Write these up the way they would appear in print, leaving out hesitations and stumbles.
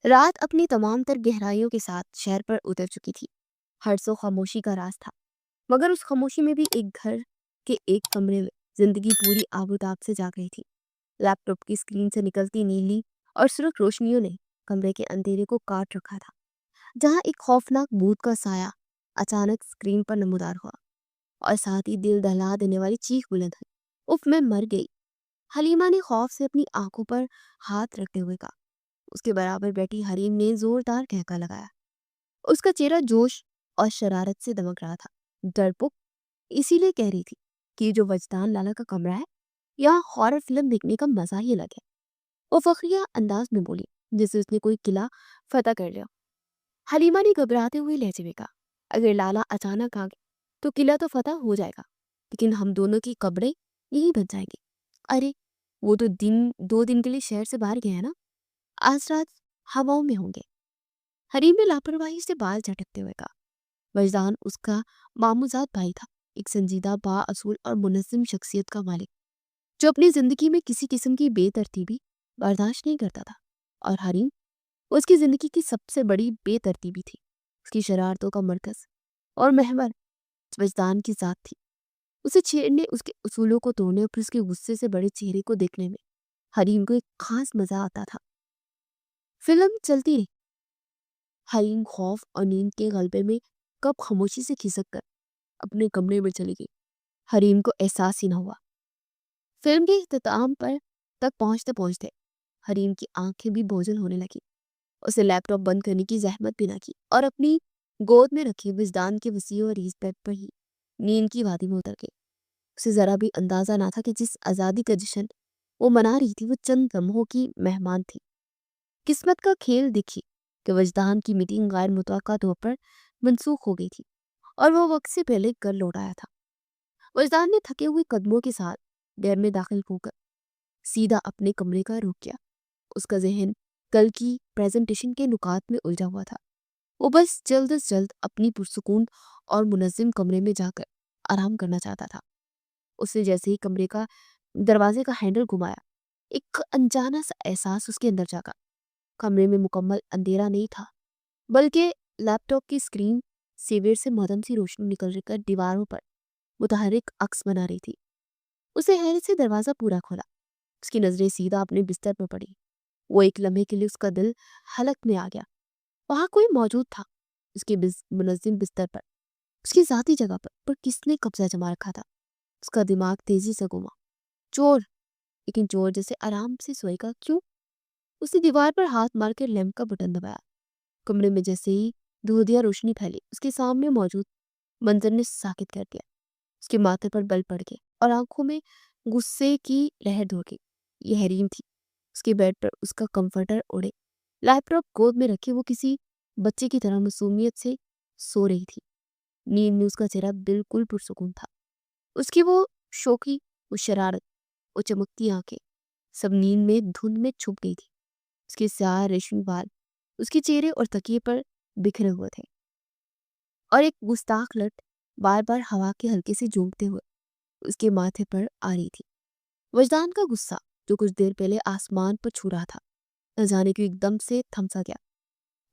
رات اپنی تمام تر گہرائیوں کے ساتھ شہر پر اتر چکی تھی۔ ہر سو خاموشی کا راز تھا، مگر اس خاموشی میں بھی ایک گھر کے ایک کمرے میں زندگی پوری آب و تاب سے جاگ رہی تھی۔ لیپ ٹاپ کی اسکرین سے نکلتی نیلی اور سرخ روشنیوں نے کمرے کے اندھیرے کو کاٹ رکھا تھا، جہاں ایک خوفناک بھوت کا سایہ اچانک اسکرین پر نمودار ہوا اور ساتھ ہی دل دہلا دینے والی چیخ بلند ہوئی، اف میں مر گئی۔ حلیمہ نے خوف سے اپنی آنکھوں پر ہاتھ رکھتے ہوئے کہا۔ اس کے برابر بیٹھی حریم نے زوردار کہکا لگایا۔ اس کا چہرہ جوش اور شرارت سے دمک رہا تھا۔ ڈرپوک اسی لیے کہہ رہی تھی کہ یہ جو وجدان لالا کا کمرہ ہے، یہاں ہارر فلم دیکھنے کا مزہ ہی الگ ہے۔ وہ فخریہ انداز میں بولی جیسے اس نے کوئی قلعہ فتح کر لیا۔ حلیمہ نے گھبراتے ہوئے لہجے میں کہا، اگر لالا اچانک آ گئے تو قلعہ تو فتح ہو جائے گا، لیکن ہم دونوں کی قبریں یہی بن جائیں گی۔ ارے وہ تو 2 دن کے لیے شہر سے باہر گئے ہیں نا، آج رات ہواؤں میں ہوں گے۔ حریم نے لاپرواہی سے بال جھٹکتے ہوئے کہا۔ وجدان اس کا ماموزاد بھائی تھا، ایک سنجیدہ با اصول اور منظم شخصیت کا مالک، جو اپنی زندگی میں کسی قسم کی بے ترتیبی برداشت نہیں کرتا تھا، اور حریم اس کی زندگی کی سب سے بڑی بے ترتیبی تھی۔ اس کی شرارتوں کا مرکز اور محور وجدان کی ذات تھی۔ اسے چھیڑنے، اس کے اصولوں کو توڑنے اور پھر اس کے غصے سے بڑے چہرے کو دیکھنے میں حریم کو ایک خاص مزہ آتا تھا۔ فلم چلتی رہی۔ حریم خوف اور نیند کے غلبے میں کب خاموشی سے کھسک کر اپنے کمرے میں چلی گئی، حریم کو احساس ہی نہ ہوا۔ فلم کے اختتام پر تک پہنچتے پہنچتے حریم کی آنکھیں بھی بوجھل ہونے لگی۔ اسے لیپ ٹاپ بند کرنے کی زحمت بھی نہ کی اور اپنی گود میں رکھی وجدان کے وسیع اور ریز بیڈ پر ہی نیند کی وادی میں اتر گئی۔ اسے ذرا بھی اندازہ نہ تھا کہ جس آزادی کا جشن وہ منا رہی تھی وہ چند لمحوں کی مہمان تھی۔ قسمت کا کھیل دکھی کہ وجدان کی میٹنگ غیر متوقع طور پر منسوخ ہو گئی تھی اور وہ وقت سے پہلے گھر لوٹ آیا تھا۔ وجدان نے تھکے ہوئے قدموں کے ساتھ گھر میں داخل ہو کر سیدھا اپنے کمرے کا رخ کیا۔ اس کا ذہن کل کی پریزنٹیشن کے نکات میں الجھا ہوا تھا۔ وہ بس جلد از جلد اپنی پرسکون اور منظم کمرے میں جا کر آرام کرنا چاہتا تھا۔ اس نے جیسے ہی کمرے کا دروازے کا ہینڈل گھمایا، ایک انجانا سا احساس اس کے اندر جاگا۔ کمرے میں مکمل اندھیرا نہیں تھا، بلکہ لیپ ٹاپ کی اسکرین سیویر سے مدھم سی روشنی نکل کر دیواروں پر متحرک عکس بنا رہی تھی۔ اسے حیرت سے دروازہ پورا کھولا۔ اس کی نظریں سیدھا اپنے بستر پر پڑی۔ وہ ایک لمحے کے لیے اس کا دل حلق میں آ گیا۔ وہاں کوئی موجود تھا، اس کے منظم بستر پر، اس کی ذاتی جگہ پر کس نے قبضہ جما رکھا تھا؟ اس کا دماغ تیزی سے گھوما۔ چور! لیکن چور جیسے آرام سے سوئے گا کیوں؟ اس نے دیوار پر ہاتھ مار کر لیمپ کا بٹن دبایا۔ کمرے میں جیسے ہی دھندیا روشنی پھیلی، اس کے سامنے موجود منظر نے ساکت کر دیا۔ اس کے ماتھے پر بل پڑ گئے اور آنکھوں میں غصے کی لہر دوڑ گئی۔ یہ حریم تھی۔ اس کے بیڈ پر اس کا کمفرٹر اڑے، لیپ ٹاپ گود میں رکھے وہ کسی بچے کی طرح معصومیت سے سو رہی تھی۔ نیند میں اس کا چہرہ بالکل پرسکون تھا۔ اس کی وہ شوخی، وہ شرارت، وہ چمکتی آنکھیں سب نیند میں دھند میں چھپ گئی تھی۔ اس کے سیاہ ریشمی بال اس کے چہرے اور تکیے پر بکھرے ہوئے تھے، اور ایک گستاخ لٹ بار بار ہوا کے ہلکے سے جھونکتے ہوئے اس کے ماتھے پر آ رہی تھی۔ وجدان کا غصہ جو کچھ دیر پہلے آسمان پر چھو رہا تھا، نہ جانے کیوں ایک دم سے تھم سا گیا۔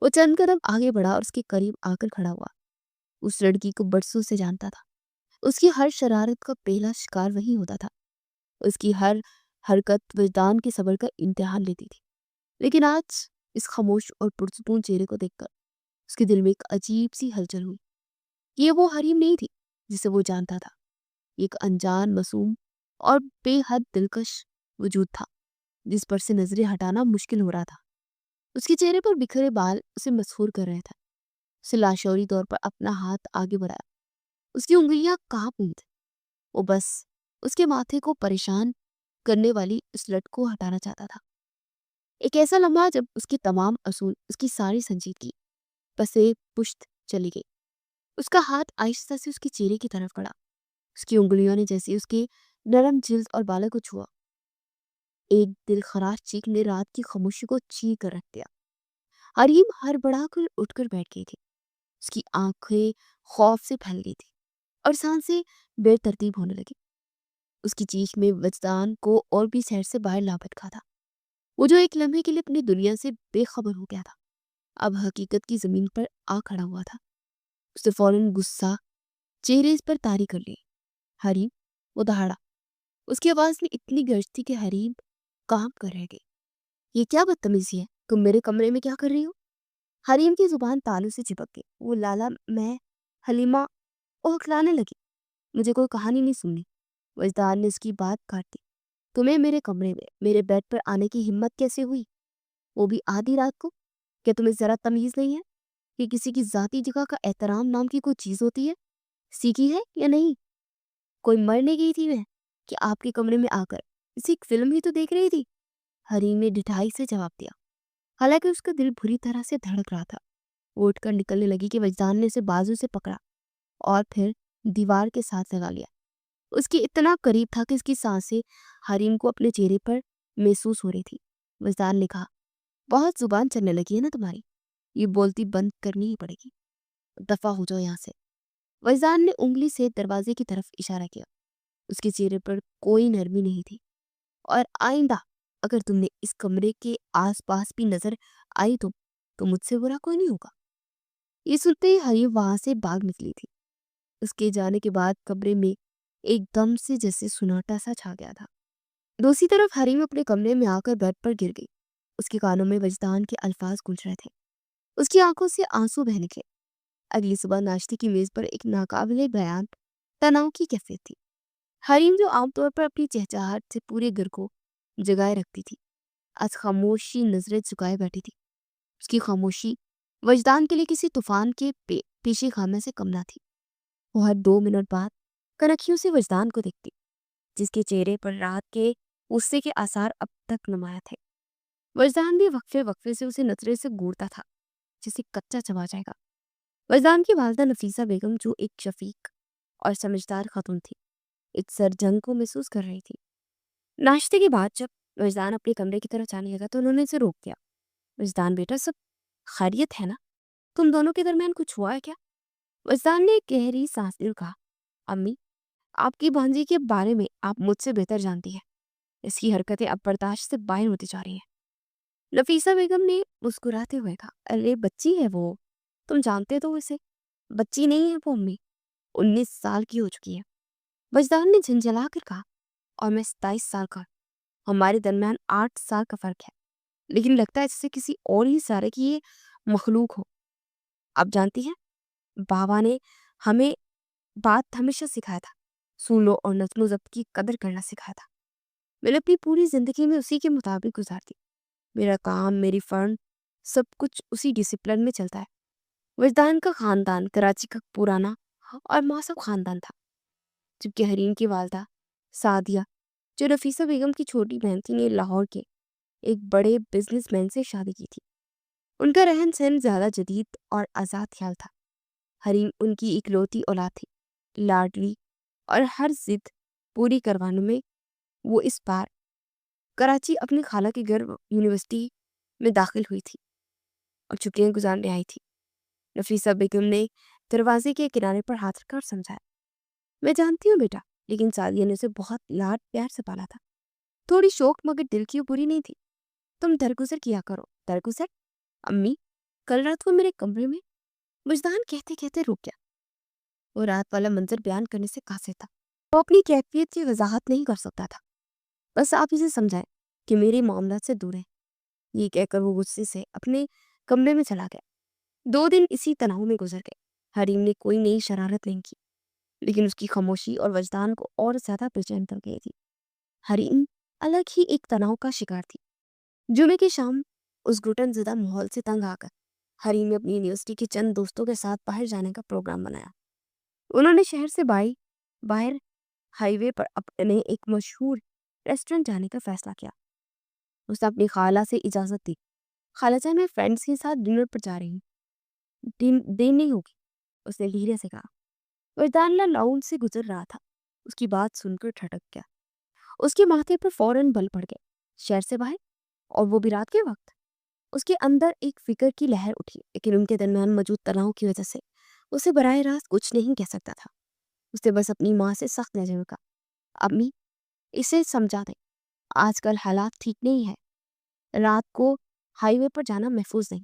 وہ چند قدم آگے بڑھا اور اس کے قریب آ کر کھڑا ہوا۔ اس لڑکی کو برسوں سے جانتا تھا۔ اس کی ہر شرارت کا پہلا شکار وہی ہوتا تھا۔ اس کی ہر حرکت وجدان کے صبر کا امتحان لیتی تھی، لیکن آج اس خاموش اور پرسکون چہرے کو دیکھ کر اس کے دل میں ایک عجیب سی ہلچل ہوئی۔ یہ وہ حریم نہیں تھی جسے وہ جانتا تھا۔ ایک انجان، معصوم اور بے حد دلکش وجود تھا جس پر سے نظریں ہٹانا مشکل ہو رہا تھا۔ اس کے چہرے پر بکھرے بال اسے مسحور کر رہے تھے۔ اسے لاشعوری طور پر اپنا ہاتھ آگے بڑھایا۔ اس کی انگلیاں کانپ رہی تھیں۔ وہ بس اس کے ماتھے کو پریشان کرنے والی اس لٹ کو ہٹانا چاہتا تھا۔ ایک ایسا لمحہ جب اس کے تمام اصول، اس کی ساری سنجیدگی پسے پشت چلی گئی۔ اس کا ہاتھ آہستہ سے اس کے چہرے کی طرف بڑھا۔ اس کی انگلیوں نے جیسے اس کے نرم جلد اور بالوں کو چھوا۔ ایک دل خراش چیخ نے رات کی خاموشی کو چیر کر رکھ دیا۔ حریم ہر بڑا کر اٹھ کر بیٹھ گئی تھی۔ اس کی آنکھیں خوف سے پھیل گئی تھی اور سانسیں بے ترتیب ہونے لگی۔ اس کی چیخ میں وجدان کو اور بھی سیر سے باہر لا بھٹکا تھا۔ وہ جو ایک لمحے کے لیے اپنی دنیا سے بے خبر ہو گیا تھا، اب حقیقت کی زمین پر آ کھڑا ہوا تھا۔ اسے فوراً غصہ چہرے پر طاری کر لی۔ حریم، وہ دہاڑا۔ اس کی آواز میں اتنی گرج تھی کہ حریم کانپ کر رہ گئی۔ یہ کیا بدتمیزی ہے؟ تم میرے کمرے میں کیا کر رہی ہو؟ حریم کی زبان تالو سے چپک گئی۔ وہ لالا، میں حلیمہ، وہ ہکلانے لگی۔ مجھے کوئی کہانی نہیں سننی۔ وجدان نے اس کی بات کاٹ دی۔ تمہیں میرے کمرے میں میرے بیڈ پر آنے کی ہمت کیسے ہوئی؟ وہ بھی آدھی رات کو؟ کیا تمہیں ذرا تمیز نہیں ہے کہ کسی کی ذاتی جگہ کا احترام نام کی کوئی چیز ہوتی ہے؟ سیکھی ہے یا نہیں؟ کوئی مرنے گئی تھی میں کہ آپ کے کمرے میں آ کر کسی فلم ہی تو دیکھ رہی تھی؟ حریم نے ڈٹھائی سے جواب دیا، حالانکہ اس کا دل بری طرح سے دھڑک رہا تھا۔ وہ اٹھ کر نکلنے لگی کہ وجدان نے اسے بازو سے پکڑا اور پھر دیوار کے ساتھ لگا لیا۔ اس کی اتنا قریب تھا کہ اس کی سانسیں حریم کو اپنے چہرے پر محسوس ہو رہی تھی۔ وجدان نے کہا، بہت زبان چلنے لگی ہے نا تمہاری، یہ بولتی بند کرنی ہی پڑے گی، دفع ہو جاؤ یہاں سے۔ وجدان نے انگلی سے دروازے کی طرف اشارہ کیا۔ اس کے چہرے پر کوئی نرمی نہیں تھی۔ اور آئندہ اگر تم نے اس کمرے کے آس پاس بھی نظر آئی تو مجھ سے برا کوئی نہیں ہوگا۔ یہ سنتے ہی حریم وہاں سے بھاگ نکلی تھی۔ اس کے جانے کے بعد کمرے میں ایک دم سے جیسے سناٹا سا چھا گیا تھا۔ دوسری طرف حریم اپنے کمرے میں آ کر بیڈ پر گر گئی۔ اس کے کانوں میں وجدان کے الفاظ گونج رہے تھے۔ اس کی آنکھوں سے آنسو بہنے نکلے۔ اگلی صبح ناشتے کی میز پر ایک ناقابل بیان تناؤ کی کیفیت تھی۔ حریم جو عام طور پر اپنی چہچہاہٹ سے پورے گھر کو جگائے رکھتی تھی، آج خاموشی نظریں جھکائے بیٹھی تھی۔ اس کی خاموشی وجدان کے لیے کسی طوفان کے پیشے خامے سے کم نہ تھی۔ وہ ہر 2 منٹ بعد کنکھیوں سے وجدان کو دیکھتی، جس کے چہرے پر رات کے غصے کے آثار اب تک نمایاں تھے۔ وجدان بھی وقفے وقفے سے اسے نظرے سے گورتا تھا، جسے کچا چبا جائے گا۔ وجدان کی والدہ نفیسہ بیگم، جو ایک شفیق اور سمجھدار خاتون تھی، اس سرجنگ کو محسوس کر رہی تھی۔ ناشتے کے بعد جب وجدان اپنے کمرے کی طرف جانے لگا تو انہوں نے اسے روک دیا۔ وجدان بیٹا، سب خیریت ہے نا؟ تم دونوں کے درمیان کچھ ہوا ہے کیا؟ وجدان نے ایک گہری سانس لی اور کہا، امی، آپ کی بھانجی کے بارے میں آپ مجھ سے بہتر جانتی ہیں۔ اس کی حرکتیں اب برداشت سے باہر ہوتی جا رہی ہیں۔ نفیسہ بیگم نے مسکراتے ہوئے کہا، ارے بچی ہے وہ، تم جانتے تو اسے۔ بچی نہیں ہے وہ امی، 19 سال کی ہو چکی ہے۔ وجدان نے جھنجھلا کر کہا، اور میں 27 سال کا۔ ہمارے درمیان 8 سال کا فرق ہے، لیکن لگتا ہے جیسے کسی اور ہی سارے کی یہ مخلوق ہو۔ آپ جانتی ہیں، بابا نے ہمیں بات ہمیشہ سکھایا تھا، سن لو اور نظم و ضبط کی قدر کرنا سکھایا تھا۔ میں نے اپنی پوری زندگی میں اسی کے مطابق گزارتی۔ میرا کام، میری فرم، سب کچھ اسی ڈسپلن میں چلتا ہے۔ وجدان کا خاندان کراچی کا پرانا اور معصب خاندان تھا، جبکہ حریم کی والدہ سعدیہ، جو نفیسہ بیگم کی چھوٹی بہن تھی، نے لاہور کے ایک بڑے بزنس مین سے شادی کی تھی۔ ان کا رہن سہن زیادہ جدید اور آزاد خیال تھا۔ حریم ان کی اکلوتی اولاد تھی، لاڈلی، اور ہر ضد پوری کروانے میں وہ اس بار کراچی اپنی خالہ کے گھر یونیورسٹی میں داخل ہوئی تھی اور چھٹیاں گزارنے آئی تھی۔ نفیسہ بیگم نے دروازے کے کنارے پر ہاتھ رکھا اور سمجھایا، میں جانتی ہوں بیٹا، لیکن سعدیہ نے اسے بہت لاڈ پیار سے پالا تھا، تھوڑی شوق مگر دل کی بری نہیں تھی۔ تم درگزر کیا کرو۔ درگزر؟ امی، کل رات کو میرے کمرے میں، وجدان کہتے کہتے رک گیا۔ وہ رات والا منظر بیان کرنے سے قاصر تھا۔ وہ اپنی کیفیت کی وضاحت نہیں کر سکتا تھا۔ بس آپ اسے سمجھائیں کہ میرے معاملات سے دور ہیں۔ یہ کہہ کر وہ غصے سے اپنے کمرے میں چلا گیا۔ 2 دن اسی تناؤ میں گزر گئے۔ حریم نے کوئی نئی شرارت نہیں کی، لیکن اس کی خاموشی اور وجدان کو اور زیادہ بے چین کر گئی تھی۔ حریم الگ ہی ایک تناؤ کا شکار تھی۔ جمعے کی شام اس گھٹن زدہ ماحول سے تنگ آ کر حریم نے اپنی یونیورسٹی کے چند دوستوں کے ساتھ باہر جانے کا پروگرام بنایا۔ انہوں نے شہر سے باہر ہائی وے پر اپنے ایک مشہور ریسٹورنٹ جانے کا فیصلہ کیا۔ اس نے اپنی خالہ سے اجازت دی، خالہ جان، میں فرینڈز کے ساتھ ڈنر پر جا رہی ہوں، دیر نہیں ہوگی، اس نے لیرے سے کہا۔ وجدان لاؤنج سے گزر رہا تھا، اس کی بات سن کر ٹھٹک گیا۔ اس کے ماتھے پر فوراً بل پڑ گئے۔ شہر سے باہر، اور وہ بھی رات کے وقت؟ اس کے اندر ایک فکر کی لہر اٹھی، لیکن ان کے درمیان موجود تناؤ کی وجہ سے اسے براہ راست کچھ نہیں کہہ سکتا تھا۔ اس نے بس اپنی ماں سے سخت لہجے میں کہا، امی، اسے سمجھا دیں، آج کل حالات ٹھیک نہیں ہے، رات کو ہائی وے پر جانا محفوظ نہیں۔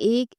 1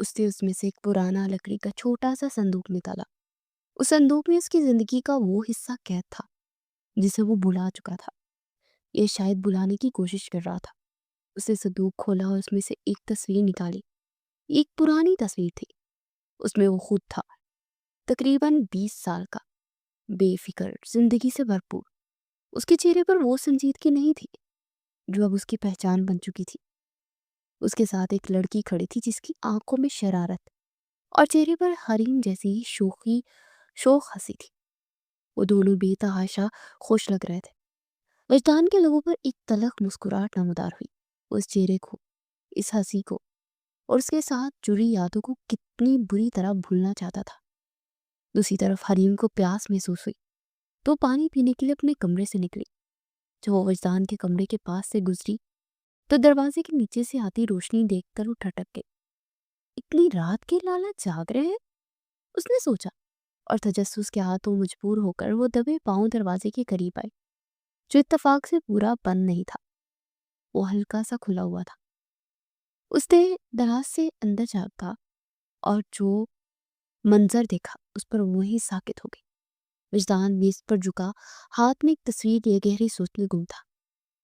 اس نے اس میں سے ایک پرانا لکڑی کا چھوٹا سا صندوق نکالا۔ اس صندوق میں اس کی زندگی کا وہ حصہ قید تھا جسے وہ بھلا چکا تھا، یہ شاید بلانے کی کوشش کر رہا تھا۔ اس نے صندوق کھولا اور اس میں سے ایک تصویر نکالی۔ ایک پرانی تصویر تھی، اس میں وہ خود تھا، تقریباً 20 سال کا، بے فکر، زندگی سے بھرپور۔ اس کے چہرے پر وہ سنجیدگی نہیں تھی جو اب اس کی پہچان بن چکی تھی۔ اس کے ساتھ ایک لڑکی کھڑی تھی جس کی آنکھوں میں شرارت اور چہرے پر حریم جیسی شوخ ہنسی تھی۔ وہ دونوں بے تحاشا خوش لگ رہے تھے۔ وجدان کے لوگوں پر ایک تلخ مسکراہٹ نمودار ہوئی۔ وہ اس چہرے کو، اس ہنسی کو اور اس کے ساتھ جڑی یادوں کو کتنی بری طرح بھولنا چاہتا تھا۔ دوسری طرف حریم کو پیاس محسوس ہوئی تو پانی پینے کے لیے اپنے کمرے سے نکلی۔ جب وہ وجدان کے کمرے کے پاس سے گزری تو دروازے کے نیچے سے آتی روشنی دیکھ کر وہ ٹھٹک گئی۔ اتنی رات کے لالا جاگ رہے ہیں، اس نے سوچا، اور تجسس کے ہاتھوں مجبور ہو کر وہ دبے پاؤں دروازے کے قریب آئی جو اتفاق سے پورا بند نہیں تھا، وہ ہلکا سا کھلا ہوا تھا۔ اس نے دراز سے اندر جھانکا اور جو منظر دیکھا اس پر وہی ساکت ہو گئی۔ وجدان میز پر جھکا، ہاتھ میں ایک تصویر لیے گہری سوچ میں گم تھا۔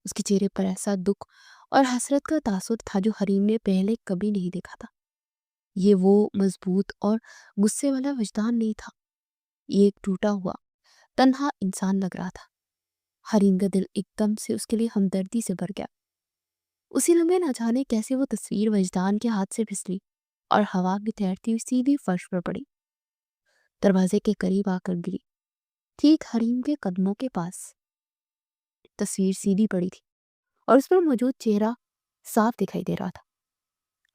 اس کے چہرے پر ایسا دکھ اور حسرت کا تاثر تھا جو حریم نے پہلے کبھی نہیں دیکھا تھا۔ یہ وہ مضبوط اور غصے والا وجدان نہیں تھا، یہ ایک ٹوٹا ہوا تنہا انسان لگ رہا تھا۔ حریم کا دل ایک دم سے اس کے لیے ہمدردی سے بھر گیا۔ اسی لمحے نہ جانے کیسے وہ تصویر وجدان کے ہاتھ سے پھسلی اور ہوا میں تیرتی ہوئی سیدھی فرش پر پڑی، دروازے کے قریب آ کر گری، ٹھیک حریم کے قدموں کے پاس۔ تصویر سیدھی پڑی تھی اور اس پر موجود چہرہ صاف دکھائی دے رہا تھا۔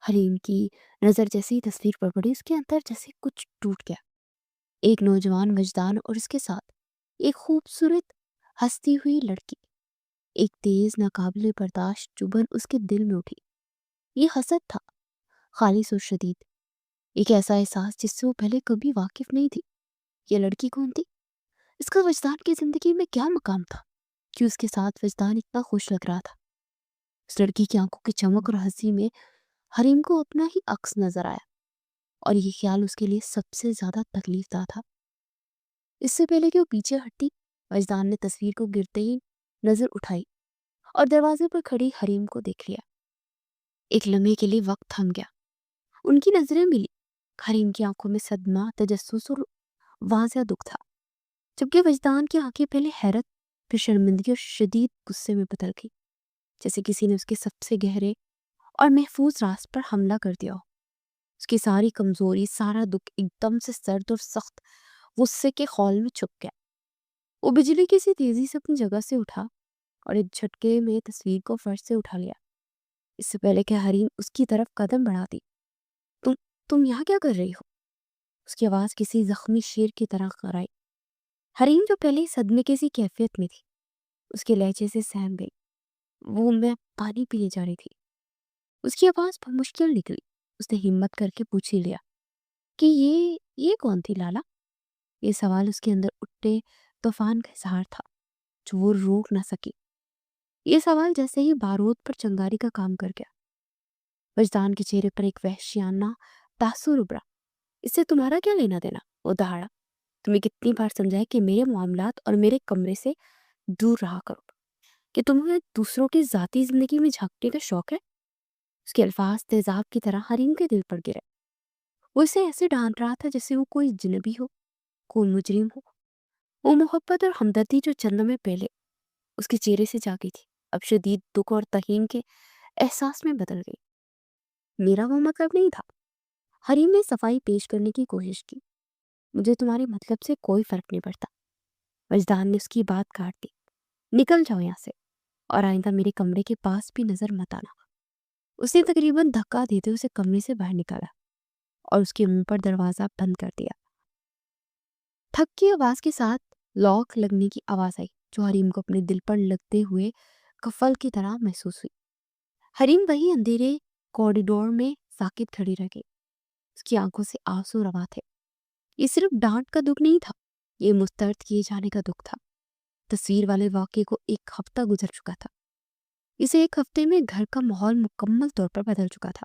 حریم کی نظر جیسی تصویر پر پڑی، اس کے اندر جیسے کچھ ٹوٹ گیا۔ ایک نوجوان وجدان اور اس کے ساتھ ایک خوبصورت ہستی ہوئی لڑکی، ایک تیز ناقابل برداشت چبھن اس کے دل میں اٹھی۔ یہ حسد تھا، خالص اور شدید، ایک ایسا احساس جس سے وہ پہلے کبھی واقف نہیں تھی۔ یہ لڑکی کون تھی؟ اس کا وجدان کی زندگی میں کیا مقام تھا کہ اس کے ساتھ وجدان اتنا خوش لگ رہا تھا؟ اس لڑکی کی آنکھوں کی چمک اور ہنسی میں حریم کو اپنا ہی عکس نظر آیا، اور یہ خیال اس کے لیے سب سے زیادہ تکلیف دہ تھا۔ اس سے پہلے کہ وہ پیچھے ہٹتی، وجدان نے تصویر کو گرتے ہی نظر اٹھائی اور دروازے پر کھڑی حریم کو دیکھ لیا۔ ایک لمحے کے لیے وقت تھم گیا، ان کی نظریں ملی۔ حریم کی آنکھوں میں صدمہ، تجسس اور واضح دکھ تھا، جبکہ وجدان کی آنکھیں پہلے حیرت، پھر شرمندگی اور شدید غصے میں بدل گئی، جیسے کسی نے اس کے سب سے گہرے اور محفوظ راز پر حملہ کر دیا ہو۔ اس کی ساری کمزوری، سارا دکھ ایک دم سے سرد اور سخت غصے کے خول میں چھپ گیا۔ وہ بجلی کی سی تیزی سے اپنی جگہ سے اٹھا اور ایک جھٹکے میں تصویر کو فرش سے اٹھا لیا، اس سے پہلے کہ حریم اس کی طرف قدم بڑھاتی۔ تم یہاں کیا کر رہی ہو؟ اس کی آواز کسی زخمی شیر کی طرح کرائی۔ حریم جو پہلے ہی صدمے کی سی کیفیت میں تھی، اس کے لہجے سے سہم گئی۔ میں پانی پینے جا رہی تھی۔ اس کی آواز بمشکل نکلی۔ اس نے ہمت کر کے پوچھ ہی لیا کہ یہ کون تھی لالا؟ یہ سوال اس کے اندر اٹھتے طوفان کا اظہار تھا جو وہ روک نہ سکی۔ یہ سوال جیسے ہی بارود پر چنگاری کا کام کر گیا۔ وجدان کے چہرے پر ایک وحشیانہ تاثر ابھرا۔ اس سے تمہارا کیا لینا دینا؟ وہ دہاڑا۔ تمہیں کتنی بار سمجھایا کہ میرے معاملات اور میرے کمرے سے دور رہا کرو، کہ تمہیں دوسروں کی ذاتی زندگی میں جھانکنے کا شوق ہے؟ اس کے الفاظ تیزاب کی طرح حریم کے دل پر گرے۔ وہ اسے ایسے ڈانٹ رہا تھا جیسے وہ کوئی جنبی ہو، کوئی مجرم ہو۔ وہ محبت اور ہمدردی جو چند لمحے پہلے اس کے چہرے سے جاگی تھی، اب شدید دکھ اور توہین کے احساس میں بدل گئی۔ میرا وہ مطلب نہیں تھا، حریم نے صفائی پیش کرنے کی کوشش کی۔ مجھے تمہارے مطلب سے کوئی فرق نہیں پڑتا۔ وجدان نے اس کی بات کاٹ دی۔ نکل جاؤ یہاں سے، اور آئندہ میرے کمرے کے پاس بھی نظر مت آنا۔ اس نے تقریباً دھکا دیتے اسے کمرے سے باہر نکالا اور اس کے منہ پر دروازہ بند کر دیا۔ تھک کی آواز کے ساتھ لاک لگنے کی آواز آئی جو حریم کو اپنے دل پر لگتے ہوئے کفل کی طرح محسوس ہوئی۔ حریم وہی اندھیرے کوریڈور میں ساکت کھڑی رہ گئی۔ اس کی آنکھوں سے آنسو روا تھے۔ یہ صرف ڈانٹ کا دکھ نہیں تھا، یہ مسترد کیے جانے کا دکھ تھا۔ تصویر والے واقعے کو ایک ہفتہ گزر چکا تھا۔ اسے ایک ہفتے میں گھر کا ماحول مکمل طور پر بدل چکا تھا۔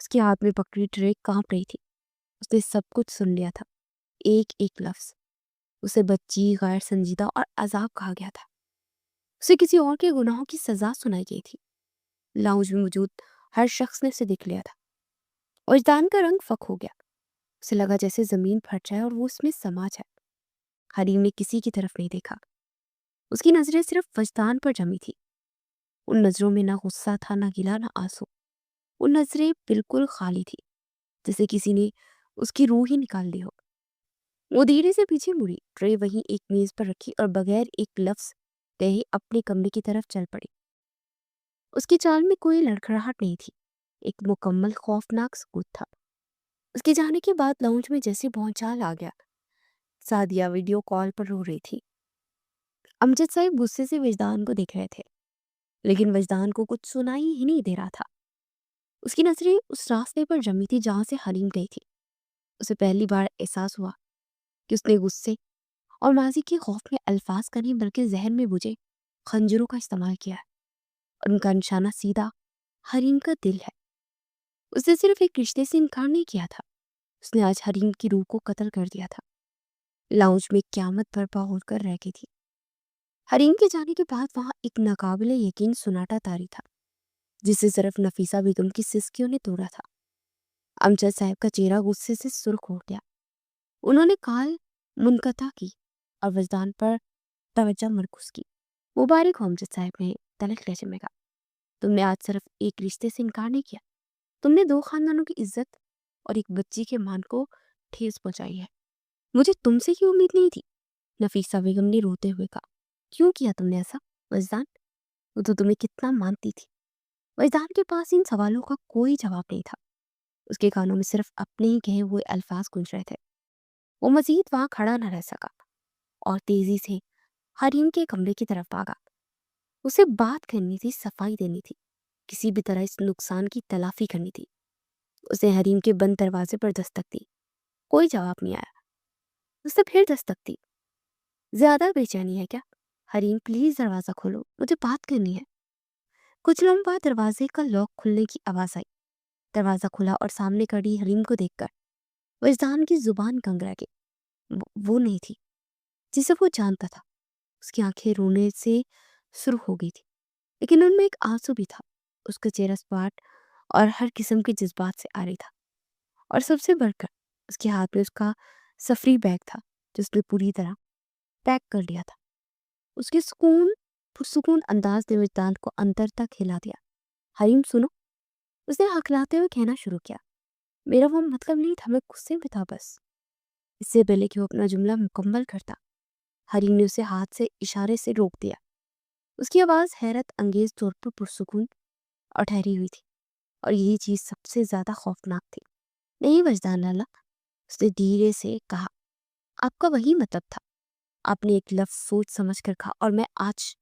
اس کے ہاتھ میں پکڑی ٹرے کانپ رہی تھی۔ اس نے سب کچھ سن لیا تھا، ایک ایک لفظ۔ اسے بچی، غیر سنجیدہ اور عذاب کہا گیا تھا۔ اسے کسی اور کے گناہوں کی سزا سنائی گئی تھی۔ لاؤنج میں موجود ہر شخص نے اسے دیکھ لیا تھا۔ وجدان کا رنگ فک ہو گیا۔ اسے لگا جیسے زمین پھٹ جائے اور وہ اس میں سما جائے۔ حریم نے کسی کی طرف نہیں دیکھا۔ اس کی نظریں صرف وجدان پر جمی تھی۔ ان نظروں میں نہ غصہ تھا، نہ گلہ، نہ آنسو۔ وہ نظریں بالکل خالی تھی، جیسے کسی نے اس کی روح ہی نکال دی ہو۔ وہ دھیرے سے پیچھے مڑی، ٹرے وہیں ایک میز پر رکھی اور بغیر ایک لفظ کہے اپنے کمرے کی طرف چل پڑی۔ اس کی چال میں کوئی لڑکھڑاہٹ نہیں تھی، ایک مکمل خوفناک سکوت تھا۔ اس کے جانے کے بعد لاؤنج میں جیسے بھونچال آ گیا۔ سعدیہ ویڈیو کال پر رو رہی تھی۔ امجد صاحب غصے سے وجدان کو دیکھ رہے تھے، لیکن وجدان کو کچھ سنائی ہی نہیں دے رہا تھا۔ اس کی نظریں اس راستے پر جمی تھی جہاں سے حریم گئی تھی۔ اسے پہلی بار احساس ہوا کہ اس نے غصے اور ماضی کے خوف میں الفاظ کا نہیں بلکہ ذہن میں بجھے خنجروں کا استعمال کیا ہے، اور ان کا نشانہ سیدھا حریم کا دل ہے۔ اس نے صرف ایک رشتے سے انکار نہیں کیا تھا، اس نے آج حریم کی روح کو قتل کر دیا تھا۔ لاؤنج میں قیامت برپا ہو کر رہ گئی تھی۔ حریم کے جانے کے بعد وہاں ایک ناقابل یقین سناٹا طاری تھا، جسے صرف نفیسہ بیگم کی سسکیوں نے توڑا تھا۔ امجد صاحب کا چہرہ غصے سے سرخ ہو گیا۔ انہوں نے کال منقطع کی اور وجدان پر توجہ مرکوز کی۔ مبارک ہو امجد صاحب نے تلخ لہجے میں کہا، تم نے آج صرف ایک رشتے سے انکار نہیں کیا، تم نے 2 خاندانوں کی عزت اور ایک بچی کے مان کو ٹھیس پہنچائی ہے۔ مجھے تم سے کی امید نہیں تھی، نفیسہ بیگم نے روتے ہوئے کہا۔ کیوں کیا تم نے ایسا وجدان؟ وہ تو تمہیں کتنا مانتی تھی۔ وجدان کے پاس ان سوالوں کا کوئی جواب نہیں تھا۔ اس کے کانوں میں صرف اپنے ہی کہے ہوئے الفاظ گونج رہے تھے۔ وہ مزید وہاں کھڑا نہ رہ سکا اور تیزی سے حریم کے کمرے کی طرف بھاگا۔ اسے بات کرنی تھی، صفائی دینی تھی، کسی بھی طرح اس نقصان کی تلافی کرنی تھی۔ اس نے حریم کے بند دروازے پر دستک دی۔ کوئی جواب نہیں آیا۔ اس نے پھر دستک دی۔ زیادہ بے چینی ہے کیا؟ حریم پلیز دروازہ کھولو، مجھے بات کرنی ہے۔ کچھ لمحہ بعد دروازے کا لاک کھلنے کی آواز آئی۔ دروازہ کھلا اور سامنے کھڑی حریم کو دیکھ کر وجدان کی زبان گنگ رہ گئی۔ وہ نہیں تھی جسے وہ جانتا تھا۔ اس کی آنکھیں رونے سے سرخ ہو گئی تھی، لیکن ان میں ایک آنسو بھی تھا۔ اس کا چہرہ سپاٹ اور ہر قسم کے جذبات سے آ رہی تھا، اور سب سے بڑھ کر اس کے ہاتھ میں اس کا سفری بیگ تھا جو اس نے پوری طرح پیک کر لیا تھا۔ اس کے پرسکون انداز نے وجدان کو اندر تک ہلا دیا۔ حریم سنو، اس نے ہکلاتے ہوئے کہنا شروع کیا۔ میرا وہ مطلب نہیں تھا، میں غصے میں تھا بس۔ اس سے پہلے کہ وہ اپنا جملہ مکمل کرتا، حریم نے اسے ہاتھ سے اشارے سے روک دیا۔ اس کی آواز حیرت انگیز طور پر پرسکون اور ٹھہری ہوئی تھی، اور یہی چیز سب سے زیادہ خوفناک تھی۔ نہیں وجدان لالا، اس نے دھیرے سے کہا، آپ کا وہی مطلب تھا۔ آپ نے ایک لفظ سوچ سمجھ کر کہا، اور میں آج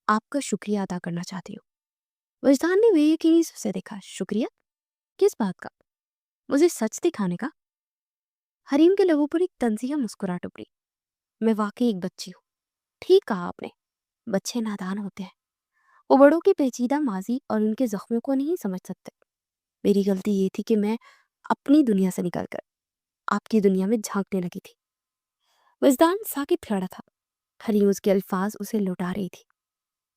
آپ کا شکریہ ادا کرنا چاہتی ہوں۔ وجدان نے بے یقینی سے اسے دیکھا۔ شکریہ؟ کس بات کا؟ مجھے سچ دکھانے کا؟ حریم کے لبوں پر ایک طنزیہ مسکراہٹ ابھری۔ میں واقعی ایک بچی ہوں۔ ٹھیک کہا آپ نے، بچے نادان ہوتے ہیں، وہ بڑوں کے پیچیدہ ماضی اور ان کے زخموں کو نہیں سمجھ سکتے۔ میری غلطی یہ تھی کہ میں اپنی دنیا سے نکل کر آپ کی دنیا میں جھانکنے لگی تھی۔ وجدان ساکت کھڑا تھا۔ حریم اس کے الفاظ اسے لوٹا رہی تھی،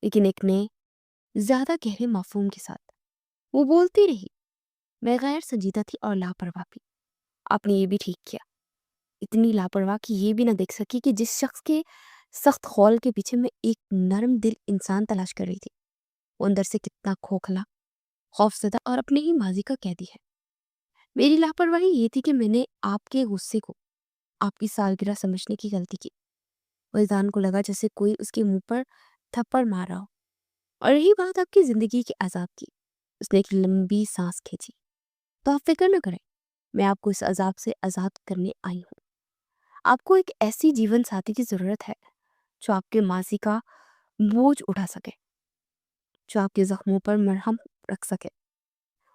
لیکن ایک نئے زیادہ گہرے مفہوم کے ساتھ۔ وہ بولتی رہی، میں غیر سنجیدہ تھی اور لاپرواہ بھی۔ آپ نے یہ بھی ٹھیک کیا، اتنی لاپرواہ کہ یہ بھی نہ دیکھ سکی کہ جس شخص کے سخت خول کے پیچھے میں ایک نرم دل انسان تلاش کر رہی تھی، وہ اندر سے کتنا کھوکھلا، خوفزدہ اور اپنے ہی ماضی کا قیدی ہے۔ میری لاپرواہی یہ تھی کہ میں نے آپ کے غصے کو آپ کی سالگرہ سمجھنے کی غلطی کی۔ وجدان کو لگا جیسے کوئی اس کے منہ پر تھپڑ مار رہا ہو۔ اور رہی بات آپ کی زندگی کے عذاب کی، اس نے ایک لمبی سانس کھینچی، تو آپ فکر نہ کریں، میں آپ کو اس عذاب سے آزاد کرنے آئی ہوں۔ آپ کو ایک ایسی جیون ساتھی کی ضرورت ہے جو آپ کے ماضی کا بوجھ اٹھا سکے، جو آپ کے زخموں پر مرہم رکھ سکے۔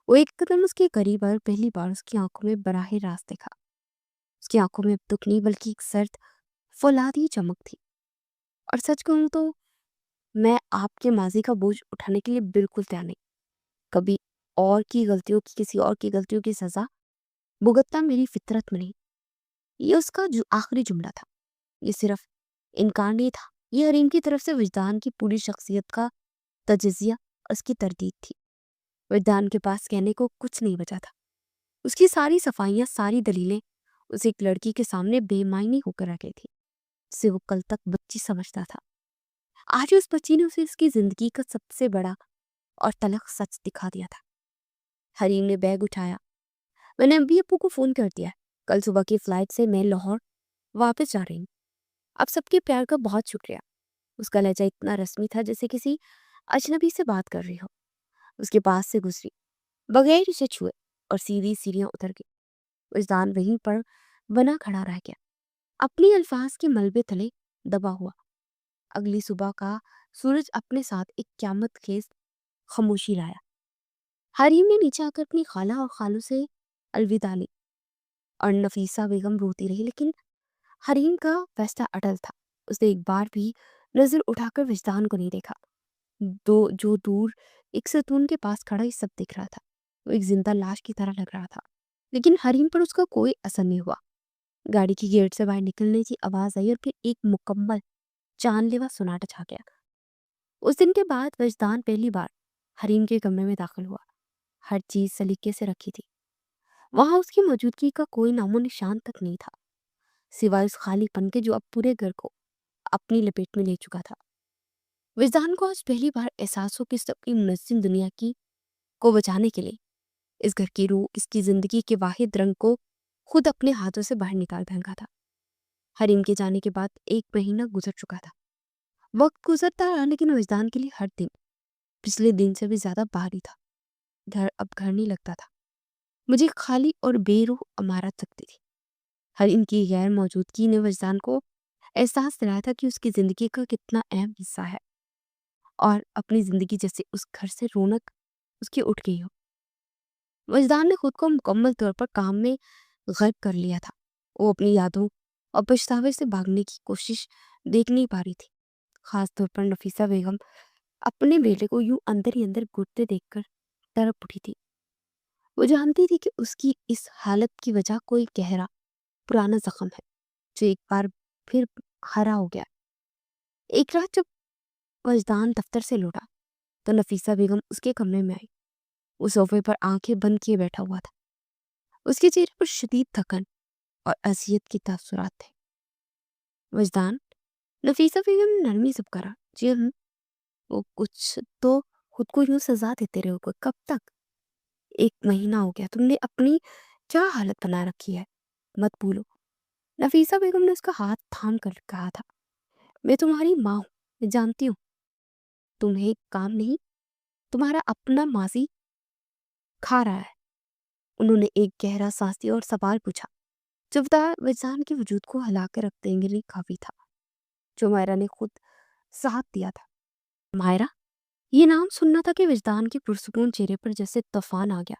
وہ ایک قدم اس کے قریب اور پہلی بار اس کی آنکھوں میں براہ راست دیکھا۔ اس کی آنکھوں میں دکھ نہیں بلکہ ایک سرد فولادی چمک تھی۔ اور سچ کہوں تو میں آپ کے ماضی کا بوجھ اٹھانے کے لیے بالکل تیار نہیں۔ کبھی کسی اور کی غلطیوں کی سزا بھگتنا میری فطرت میں نہیں۔ یہ اس کا جو آخری جملہ تھا۔ یہ صرف انکار نہیں تھا، یہ حریم کی طرف سے وجدان کی پوری شخصیت کا تجزیہ اور اس کی تردید تھی۔ وجدان کے پاس کہنے کو کچھ نہیں بچا تھا۔ اس کی ساری صفائیاں، ساری دلیلیں اسے ایک لڑکی کے سامنے بے معنی ہو کر رہ گئی تھی جسے وہ کل تک بچی سمجھتا تھا۔ آج اس بچی نے اسے اس کی زندگی کا سب سے بڑا اور تلخ سچ دکھا دیا تھا۔ حریم نے بیگ اٹھایا۔ میں نے ابھی ابو کو فون کر دیا، کل صبح کی فلائٹ سے میں لاہور واپس جا رہی ہوں۔ آپ سب کے پیار کا بہت شکریہ۔ اس کا لہجہ اتنا رسمی تھا جیسے کسی اجنبی سے بات کر رہی ہو۔ اس کے پاس سے گزری بغیر اسے چھوئے اور سیدھی سیڑھیاں اتر گئی۔ وجدان وہیں پر بنا کھڑا رہ گیا، اپنی الفاظ کے ملبے تلے دبا ہوا۔ اگلی صبح کا سورج اپنے ساتھ ایک قیامت خیز خاموشی لایا۔ حریم نے نیچے آ کر اپنی خالہ اور خالو سے الوداع لی اور نفیسہ بیگم روتی رہی، لیکن حریم کا فیصلہ اٹل تھا۔ اس نے ایک بار بھی نظر اٹھا کر وجدان کو نہیں دیکھا۔ جو دور ایک ستون کے پاس کھڑا ہی سب دکھ رہا تھا، وہ ایک زندہ لاش کی طرح لگ رہا تھا، لیکن حریم پر اس کا کوئی اثر نہیں ہوا۔ گاڑی کی گیٹ سے باہر نکلنے کی آواز آئی اور پھر ایک مکمل جان لیوا سناٹا چھا گیا۔ اس دن کے بعد وجدان پہلی بار حریم کے کمرے میں داخل ہوا۔ ہر چیز سلیقے سے رکھی تھی، وہاں اس کی موجودگی کا کوئی نام و نشان تک نہیں تھا، سوائے اس خالی پن کے جو اب پورے گھر کو اپنی لپیٹ میں لے چکا تھا۔ وجدان کو آج پہلی بار احساس ہو کہ اس اپنی منظم دنیا کو بچانے کے لیے اس گھر کی روح، اس کی زندگی کے واحد رنگ کو خود اپنے ہاتھوں سے باہر نکال پھینکا تھا۔ حریم کے جانے کے بعد 1 مہینہ گزر چکا تھا۔ وقت گزرتا رہا لیکن وجدان کے لیے ہر دن پچھلے دن سے بھی زیادہ بھاری تھا۔ گھر اب گھر نہیں لگتا تھا، مجھے خالی اور بے روح عمارت لگتی تھی۔ حریم کی غیر موجودگی نے وجدان کو احساس دلایا تھا کہ اس کی زندگی کا کتنا اہم حصہ ہے، اور اپنی زندگی جیسے اس گھر سے رونق اس کی اٹھ گئی ہو۔ وجدان نے خود کو مکمل طور پر کام میں غرق کر لیا تھا۔ وہ اپنی یادوں اور پچھتاوے سے بھاگنے کی کوشش دیکھ نہیں پا رہی تھی، خاص طور پر نفیسہ بیگم اپنے بیٹے کو یوں اندر ہی اندر گھٹتے دیکھ کر تڑپ اٹھی تھی۔ وہ جانتی تھی کہ اس کی اس حالت کی وجہ کوئی گہرا پرانا زخم ہے جو ایک بار پھر ہرا ہو گیا۔ ایک رات جب وجدان دفتر سے لوٹا تو نفیسہ بیگم اس کے کمرے میں آئی۔ وہ صوفے پر آنکھیں بند کیے بیٹھا ہوا تھا۔ اس کے چہرے پر شدید تھکن اور اذیت کے تاثرات تھے۔ وجدان، نفیسہ بیگم نے نرمی سے کہا، جی وہ کچھ تو خود کو یوں سزا دیتے رہو گے کب تک؟ 1 مہینہ ہو گیا، تم نے اپنی کیا حالت بنا رکھی ہے، مت بھولو۔ نفیسہ بیگم نے اس کا ہاتھ تھام کر کہا تھا، میں تمہاری ماں ہوں، میں جانتی ہوں تمہیں کام نہیں، تمہارا اپنا ماضی کھا رہا ہے۔ انہوں نے ایک گہرا سانس لیا اور سوال پوچھا جو وجدان کے وجود کو ہلا کے رکھ دیں گے کافی تھا، جو مائرہ نے خود ساتھ دیا تھا۔ مائرہ، یہ نام سننا تھا کہ وجدان کے پرسکون چہرے پر جیسے طوفان آ گیا۔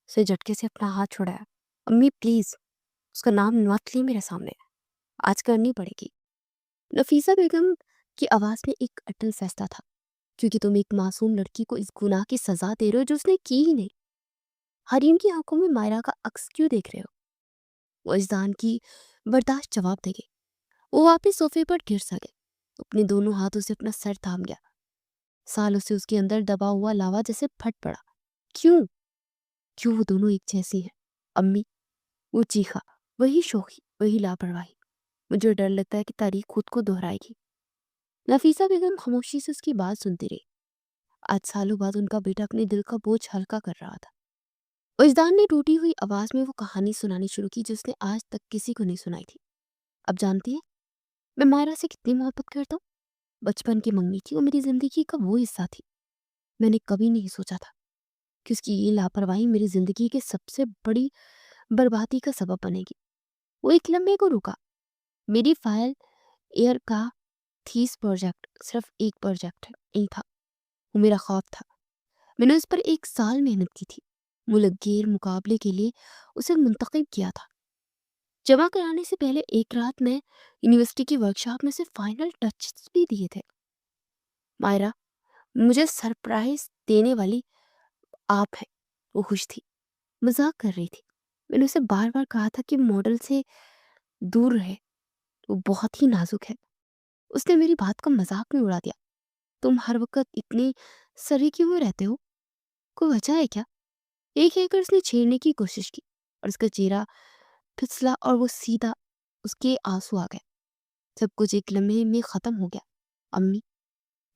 اسے جھٹکے سے اپنا ہاتھ چھڑایا۔ امی پلیز اس کا نام مت لی میرے سامنے، آج کرنی پڑے گی۔ نفیسہ بیگم کی آواز میں ایک اٹل فیصلہ تھا، کیونکہ تم ایک معصوم لڑکی کو اس گناہ کی سزا دے رہے ہو جو اس نے کی ہی نہیں۔ حریم کی آنکھوں میں مائرہ کا عکس کیوں دیکھ رہے ہو؟ وجدان کی برداشت جواب دے گئی۔ وہ واپس صوفے پر گر سا گیا، اپنے دونوں ہاتھوں سے اپنا سر تھام گیا۔ سالوں سے اس کے اندر دبا ہوا لاوا جیسے پھٹ پڑا۔ کیوں وہ دونوں ایک جیسی ہیں امی؟ وہ چیخا، وہی شوخی، وہی لاپرواہی۔ مجھے ڈر لگتا ہے کہ تاریخ خود کو دہرائے گی۔ نفیسہ بیگم خاموشی سے اس کی بات سنتی رہی۔ آج سالوں بعد ان کا بیٹا اپنے دل کا بوجھ ہلکا کر رہا تھا۔ وجدان نے ٹوٹی ہوئی آواز میں وہ کہانی سنانی شروع کی جو اس نے آج تک کسی کو نہیں سنائی تھی۔ اب جانتی ہے میں مائرہ سے کتنی محبت کرتا ہوں؟ بچپن کی منگنی تھی، وہ میری زندگی کا وہ حصہ تھی۔ میں نے کبھی نہیں سوچا تھا کہ اس کی یہ لاپرواہی میری زندگی کے سب سے بڑی بربادی کا سبب بنے گی۔ وہ ایک لمحے کو رکا۔ میری فائل ایئر کا تھیس پروجیکٹ صرف ایک پروجیکٹ نہیں تھا، وہ میرا خواب تھا۔ میں نے اس پر 1 سال محنت کی تھی، ملک گیر مقابلے کے لیے اسے منتخب کیا تھا۔ جمع کرانے سے پہلے ایک رات میں یونیورسٹی کی ورکشاپ میں سے فائنل ٹچز بھی دیے تھے۔ مائرہ، مجھے سرپرائز دینے والی آپ ہیں، وہ خوش تھی، مذاق کر رہی تھی۔ میں نے اسے بار بار کہا تھا کہ ماڈل سے دور رہے، وہ بہت ہی نازک ہے۔ اس نے میری بات کا مذاق میں اڑا دیا۔ تم ہر وقت اتنے سری کیوں رہتے ہو؟ کوئی وجہ ہے کیا؟ ایک کہہ کر اس نے چھیڑنے کی کوشش کی اور اس کا چہرہ پھسلا اور وہ سیدھا اس کے آنسو آ گئے۔ سب کچھ ایک لمحے میں ختم ہو گیا۔ امی،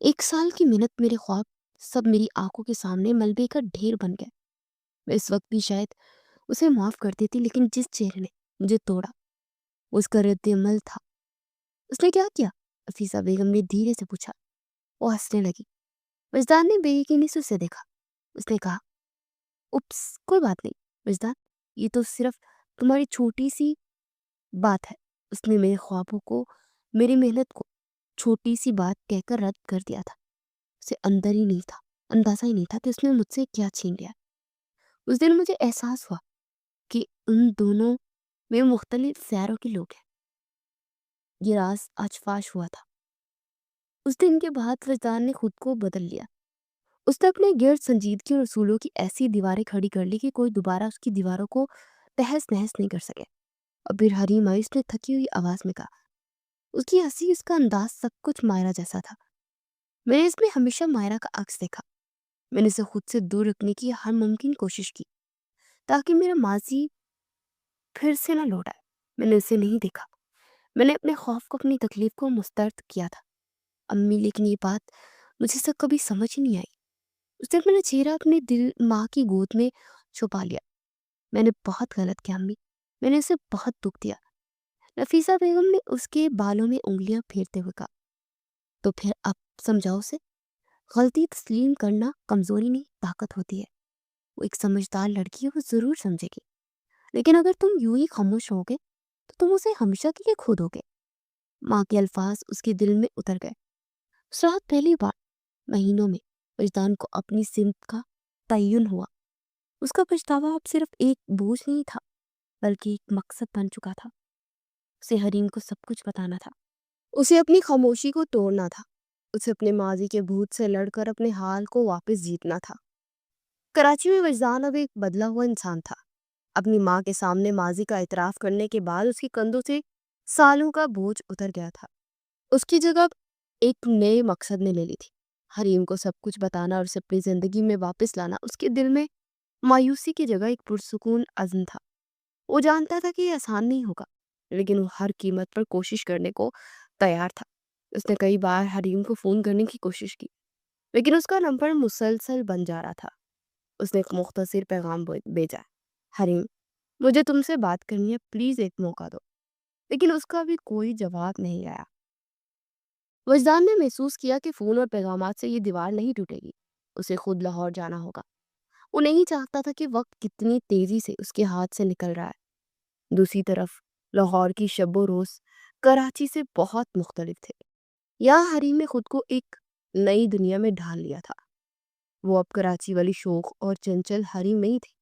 1 سال کی محنت، میرے خواب، سب میری آنکھوں کے سامنے ملبے کا ڈھیر بن گئے۔ میں اس وقت بھی شاید اسے معاف کر دیتی، لیکن جس چہرے نے مجھے توڑا وہ اس کا رد عمل تھا۔ اس نے کیا کیا؟ حفیظہ بیگم نے دھیرے سے پوچھا۔ وہ ہنسنے لگی۔ وجدان نے بے یقینی سے اسے دیکھا۔ اس نے کہا، اپس، کوئی بات نہیں وجدان، یہ تو صرف تمہاری چھوٹی سی بات ہے۔ اس نے میرے خوابوں کو، میری محنت کو چھوٹی سی بات کہہ کر رد کر دیا تھا۔ اسے اندازہ ہی نہیں تھا کہ اس نے مجھ سے کیا چھین لیا۔ اس دن مجھے احساس ہوا کہ ان دونوں میں مختلف سیاروں کے لوگ ہیں۔ یہ راز آج فاش ہوا تھا۔ اس دن کے بعد وجدان نے خود کو بدل لیا۔ اس نے اپنے گرد سنجیدگی اور اصولوں کی ایسی دیواریں کھڑی کر لی کہ کوئی دوبارہ اس کی دیواروں کو تہس نہس نہیں کر سکے۔ اور پھر حریم آئی، اس نے تھکی ہوئی آواز میں کہا۔ اس کی ہنسی، اس کا انداز، سب کچھ مائرہ جیسا تھا۔ میں نے اس میں ہمیشہ مائرہ کا عکس دیکھا۔ میں نے اسے خود سے دور رکھنے کی ہر ممکن کوشش کی تاکہ میرا ماضی پھر سے نہ لوٹ آئے۔ میں نے اسے نہیں دیکھا۔ میں نے اپنے خوف کو، اپنی تکلیف کو مسترد کیا تھا امی، لیکن یہ بات مجھے سے کبھی سمجھ ہی نہیں آئی۔ اس دن میں نے چہرہ اپنے دل ماں کی گود میں چھپا لیا۔ میں نے بہت غلط کیا امی، میں نے اسے بہت دکھ دیا۔ نفیسہ بیگم نے اس کے بالوں میں انگلیاں پھیرتے ہوئے کہا، تو پھر اب سمجھاؤ اسے۔ غلطی تسلیم کرنا کمزوری نہیں، طاقت ہوتی ہے۔ وہ ایک سمجھدار لڑکی ہے، وہ ضرور سمجھے گی۔ لیکن اگر تم یوں ہی خاموش ہوگے تو تم اسے ہمیشہ کے لیے کھو دو گے۔ ماں کے الفاظ اس کے دل میں اتر گئے۔ اس رات پہلی بار مہینوں میں وجدان کو اپنی سمت کا تعین ہوا۔ اس کا پچھتاوا اب صرف ایک بوجھ نہیں تھا بلکہ ایک مقصد بن چکا تھا۔ اسے حریم کو سب کچھ بتانا تھا، اسے اپنی خاموشی کو توڑنا تھا، اسے اپنے ماضی کے بھوت سے لڑ کر اپنے حال کو واپس جیتنا تھا۔ کراچی میں وجدان اب ایک بدلا ہوا انسان تھا۔ اپنی ماں کے سامنے ماضی کا اعتراف کرنے کے بعد اس کی کندھوں سے سالوں کا بوجھ اتر گیا تھا۔ اس کی جگہ ایک نئے مقصد نے لے لی تھی، حریم کو سب کچھ بتانا اور اسے اپنی زندگی میں واپس لانا۔ اس کے دل میں مایوسی کی جگہ ایک پرسکون عزم تھا۔ وہ جانتا تھا کہ یہ آسان نہیں ہوگا، لیکن وہ ہر قیمت پر کوشش کرنے کو تیار تھا۔ اس نے کئی بار حریم کو فون کرنے کی کوشش کی، لیکن اس کا نمبر مسلسل بن جا رہا تھا۔ اس نے ایک مختصر پیغام بھیجا، حریم، مجھے تم سے بات کرنی ہے، پلیز ایک موقع دو۔ لیکن اس کا بھی کوئی جواب نہیں آیا۔ وجدان نے محسوس کیا کہ فون اور پیغامات سے یہ دیوار نہیں ٹوٹے گی۔ اسے خود لاہور جانا ہوگا۔ وہ نہیں چاہتا تھا کہ وقت کتنی تیزی سے اس کے ہاتھ سے نکل رہا ہے۔ دوسری طرف لاہور کی شب و روز کراچی سے بہت مختلف تھے۔ یہاں حریم نے خود کو ایک نئی دنیا میں ڈھال لیا تھا۔ وہ اب کراچی والی شوخ اور چنچل حریم نہیں تھی۔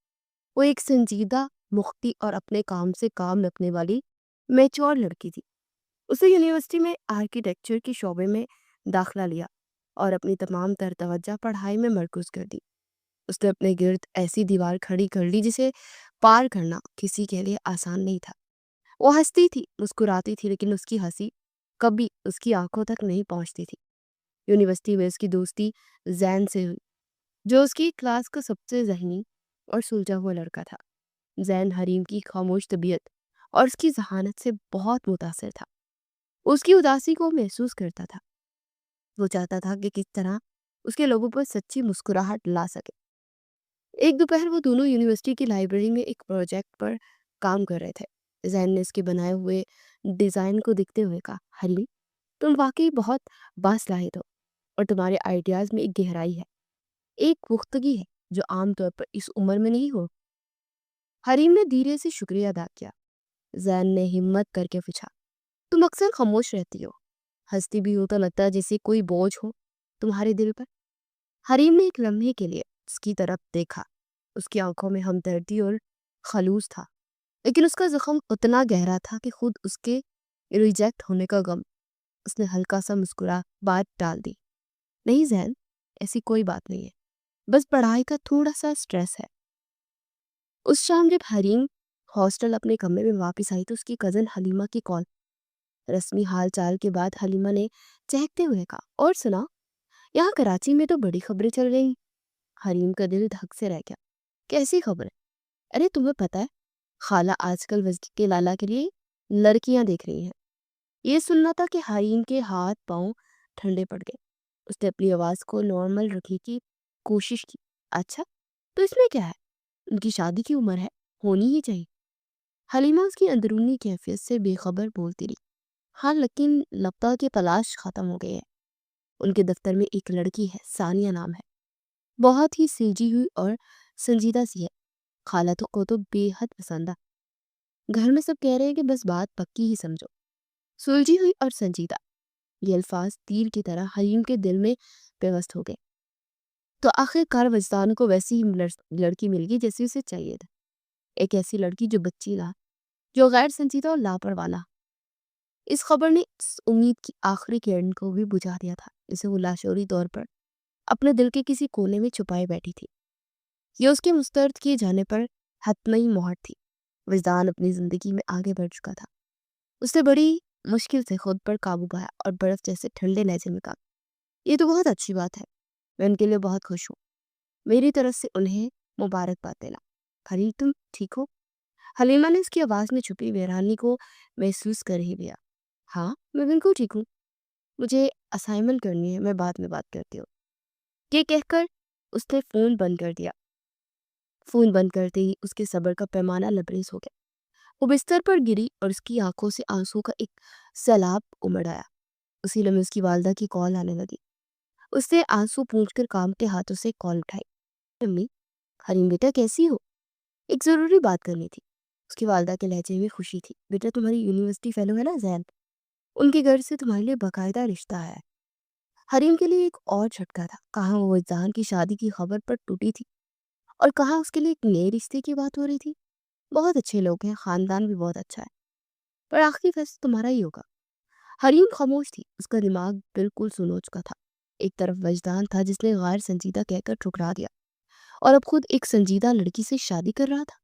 وہ ایک سنجیدہ، مختی اور اپنے کام سے کام رکھنے والی میچور لڑکی تھی۔ اسے یونیورسٹی میں آرکیٹیکچر کے شعبے میں داخلہ لیا اور اپنی تمام تر توجہ پڑھائی میں مرکوز کر دی۔ اس نے اپنے گرد ایسی دیوار کھڑی کر لی جسے پار کرنا کسی کے لیے آسان نہیں تھا۔ وہ ہنستی تھی، مسکراتی تھی، لیکن اس کی ہنسی کبھی اس کی آنکھوں تک نہیں پہنچتی تھی۔ یونیورسٹی میں اس کی دوستی زین سے ہوئی، جو اس کی کلاس کا سب سے ذہنی اور سلجھا ہوا لڑکا تھا۔ زین حریم کی خاموش طبیعت اور اس کی ذہانت سے بہت متاثر تھا۔ اس کی اداسی کو محسوس کرتا تھا۔ وہ چاہتا تھا کہ کس طرح اس کے لوگوں پر سچی مسکراہٹ لا سکے۔ ایک دوپہر وہ دونوں یونیورسٹی کی لائبریری میں ایک پروجیکٹ پر کام کر رہے تھے۔ زین نے اس کے بنائے ہوئے ڈیزائن کو دیکھتے ہوئے کہا، حریم، تم واقعی بہت باصلاحیت ہو اور تمہارے آئیڈیاز میں ایک گہرائی ہے، ایک پختگی ہے جو عام طور پر اس عمر میں نہیں ہو۔ حریم نے دھیرے سے شکریہ ادا کیا۔ زین نے ہمت کر کے پوچھا، تم اکثر خاموش رہتی ہو، ہنستی بھی ہو تو لگتا ہے جیسے کوئی بوجھ ہو تمہارے دل پر۔ حریم نے ایک لمحے کے لیے اس کی طرف دیکھا۔ اس کی آنکھوں میں ہمدردی اور خلوص تھا، لیکن اس کا زخم اتنا گہرا تھا کہ خود اس کے ریجیکٹ ہونے کا غم۔ اس نے ہلکا سا مسکرا بات ٹال دی، نہیں زین، ایسی کوئی بات نہیں ہے، بس پڑھائی کا تھوڑا سا سٹریس ہے۔ اس شام جب حریم ہاسٹل اپنے کمرے میں واپس آئی تو اس کی کزن حلیمہ کی کال۔ رسمی حال چال کے بعد حلیمہ نے چہکتے ہوئے کہا، اور سنا، یہاں کراچی میں تو بڑی خبریں چل رہی۔ حریم کا دل دھک سے رہ گیا۔ کیسی خبر؟ ارے تمہیں پتہ ہے، خالہ آج کل وزیر کے لالا کے لیے لڑکیاں دیکھ رہی ہیں۔ یہ سننا تھا کہ حریم کے ہاتھ پاؤں ٹھنڈے پڑ گئے۔ اس نے اپنی آواز کو نارمل رکھنے کی کوشش کی۔ اچھا، تو اس میں کیا ہے؟ ان کی شادی کی عمر ہے، ہونی ہی چاہیے۔ حلیمہ اس کی اندرونی کیفیت سے بے خبر بولتی رہی۔ ہاں، لیکن لگتا کہ تلاش ختم ہو گئی ہے۔ ان کے دفتر میں ایک لڑکی ہے، ثانیہ نام ہے، بہت ہی سلجھی ہوئی اور سنجیدہ سی ہے۔ خالہ کو تو بے حد پسند ہے۔ گھر میں سب کہہ رہے ہیں کہ بس بات پکی ہی سمجھو۔ سلجھی ہوئی اور سنجیدہ، یہ الفاظ تیر کی طرح حریم کے دل میں پیوست ہو گئے۔ تو آخر کار وجدان کو ویسی ہی لڑکی مل گئی جیسی اسے چاہیے تھا۔ ایک ایسی لڑکی جو بچی نہ، جو غیر سنجیدہ اور لاپرواہ نہ۔ اس خبر نے اس امید کی آخری کرن کو بھی بجھا دیا تھا جسے وہ لاشعوری طور پر اپنے دل کے کسی کونے میں چھپائے بیٹھی تھی۔ یہ اس کے مسترد کیے جانے پر حتمی مہر تھی۔ وجدان اپنی زندگی میں آگے بڑھ چکا تھا۔ اس نے بڑی مشکل سے خود پر قابو پایا اور برف جیسے ٹھنڈے لہجے میں کہا، یہ تو بہت اچھی بات ہے، میں ان کے لیے بہت خوش ہوں۔ میری طرف سے انہیں مبارکباد دینا۔ حریم، تم ٹھیک ہو؟ حلیمہ نے اس کی آواز میں چھپی ویرانی کو محسوس کر ہی لیا۔ ہاں، میں بالکل ٹھیک ہوں، مجھے اسائنمنٹ کرنی ہے، میں بعد میں بات کرتی ہوں۔ یہ کہہ کر اس نے فون بند کر دیا۔ فون بند کرتے ہی اس کے صبر کا پیمانہ لبریز ہو گیا۔ وہ بستر پر گری اور اس کی آنکھوں سے آنسو کا ایک سیلاب امڑ آیا۔ اسی لمحے اس کی والدہ کی کال آنے لگی۔ اس نے آنسو پونچھ کر کانپتے ہاتھوں سے کال اٹھائی۔ امی، حریم بیٹا کیسی ہو؟ ایک ضروری بات کرنی تھی۔ اس کی والدہ کے لہجے میں خوشی تھی۔ بیٹا تمہاری یونیورسٹی فیلو ہے نا زین، ان کے گھر سے تمہارے لیے باقاعدہ رشتہ آیا ہے۔ حریم کے لیے ایک اور جھٹکا تھا۔ کہاں وہ وجدان کی شادی کی خبر پر ٹوٹی تھی اور کہاں اس کے لیے ایک نئے رشتے کی بات ہو رہی تھی۔ بہت اچھے لوگ ہیں، خاندان بھی بہت اچھا ہے، پر آخری فیصلہ تمہارا ہی ہوگا۔ حریم خاموش تھی۔ اس کا دماغ بالکل سنو چکا تھا۔ ایک طرف وجدان تھا جس نے غیر سنجیدہ کہہ کر ٹھکرا دیا اور اب خود ایک سنجیدہ لڑکی سے شادی کر رہا تھا۔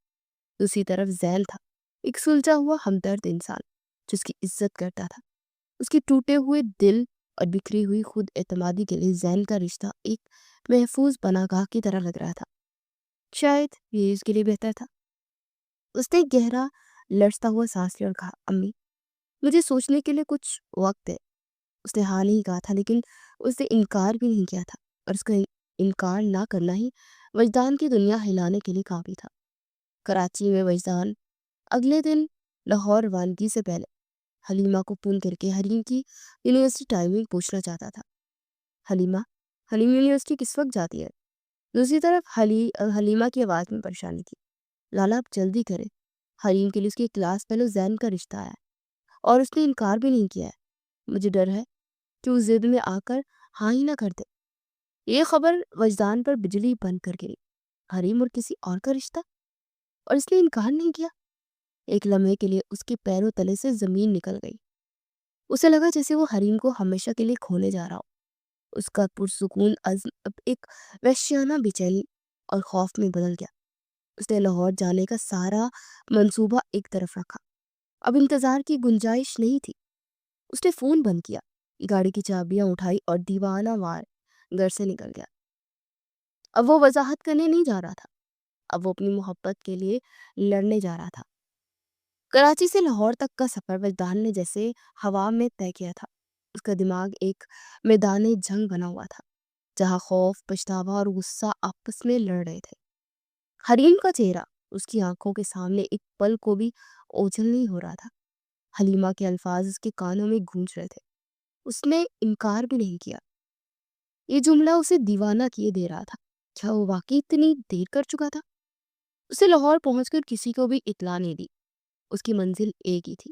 دوسری طرف زین تھا، ایک سلجھا ہوا ہمدرد انسان جس کی عزت کرتا تھا۔ اس کے ٹوٹے ہوئے دل اور بکھری ہوئی خود اعتمادی کے لیے زین کا رشتہ ایک محفوظ پناہ گاہ کی طرح لگ رہا تھا۔ شاید یہ اس کے لیے بہتر تھا۔ اس نے گہرا لرزتا ہوا سانس لیا اور کہا، امی، مجھے سوچنے کے لیے کچھ وقت ہے۔ اس نے ہاں نہیں کہا تھا، لیکن اس نے انکار بھی نہیں کیا تھا، اور اس کا انکار نہ کرنا ہی وجدان کی دنیا ہلانے کے لیے کافی تھا۔ کراچی میں وجدان اگلے دن لاہور روانگی سے پہلے حلیمہ کو فون کر کے حریم کی یونیورسٹی ٹائمنگ پوچھنا چاہتا تھا۔ حلیم یونیورسٹی کس وقت جاتی ہے؟ دوسری طرف حلیمہ کی آواز میں پریشانی تھی۔ لالا آپ جلدی کرے، حریم کے لیے اس کی کلاس فیلو زین کا رشتہ آیا ہے اور اس نے انکار بھی نہیں کیا ہے۔ مجھے ڈر ہے کہ اس ضد میں آ کر ہاں ہی نہ کر دے۔ یہ خبر وجدان پر بجلی بن کر گری۔ حریم اور کسی اور کا رشتہ، اور اس نے انکار نہیں کیا۔ ایک لمحے کے لیے اس کے پیروں تلے سے زمین نکل گئی۔ اسے لگا جیسے وہ حریم کو ہمیشہ کے لیے کھونے جا رہا ہو۔ اس کا پرسکون عزم اب ایک وحشیانہ بے چینی اور خوف میں بدل گیا۔ اس نے لاہور جانے کا سارا منصوبہ ایک طرف رکھا۔ اب انتظار کی گنجائش نہیں تھی۔ اس نے فون بند کیا، گاڑی کی چابیاں اٹھائی اور دیوانہ وار گھر سے نکل گیا۔ اب وہ وضاحت کرنے نہیں جا رہا تھا، اب وہ اپنی محبت کے لیے لڑنے جا رہا تھا۔ کراچی سے لاہور تک کا سفر وجدان نے جیسے ہوا میں طے کیا تھا۔ اس کا دماغ ایک میدان جنگ بنا ہوا تھا جہاں خوف، پچھتاوا اور غصہ آپس میں لڑ رہے تھے۔ حریم کا چہرہ اس کی آنکھوں کے سامنے ایک پل کو بھی اوجھل نہیں ہو رہا تھا۔ حلیمہ کے الفاظ اس کے کانوں میں گونج رہے تھے۔ اس نے انکار بھی نہیں کیا۔ یہ جملہ اسے دیوانہ کیے دے رہا تھا۔ کیا وہ واقعی اتنی دیر کر چکا تھا؟ اسے لاہور پہنچ کر کسی کو بھی اطلاع نہیں دی۔ اس کی منزل ایک ہی تھی،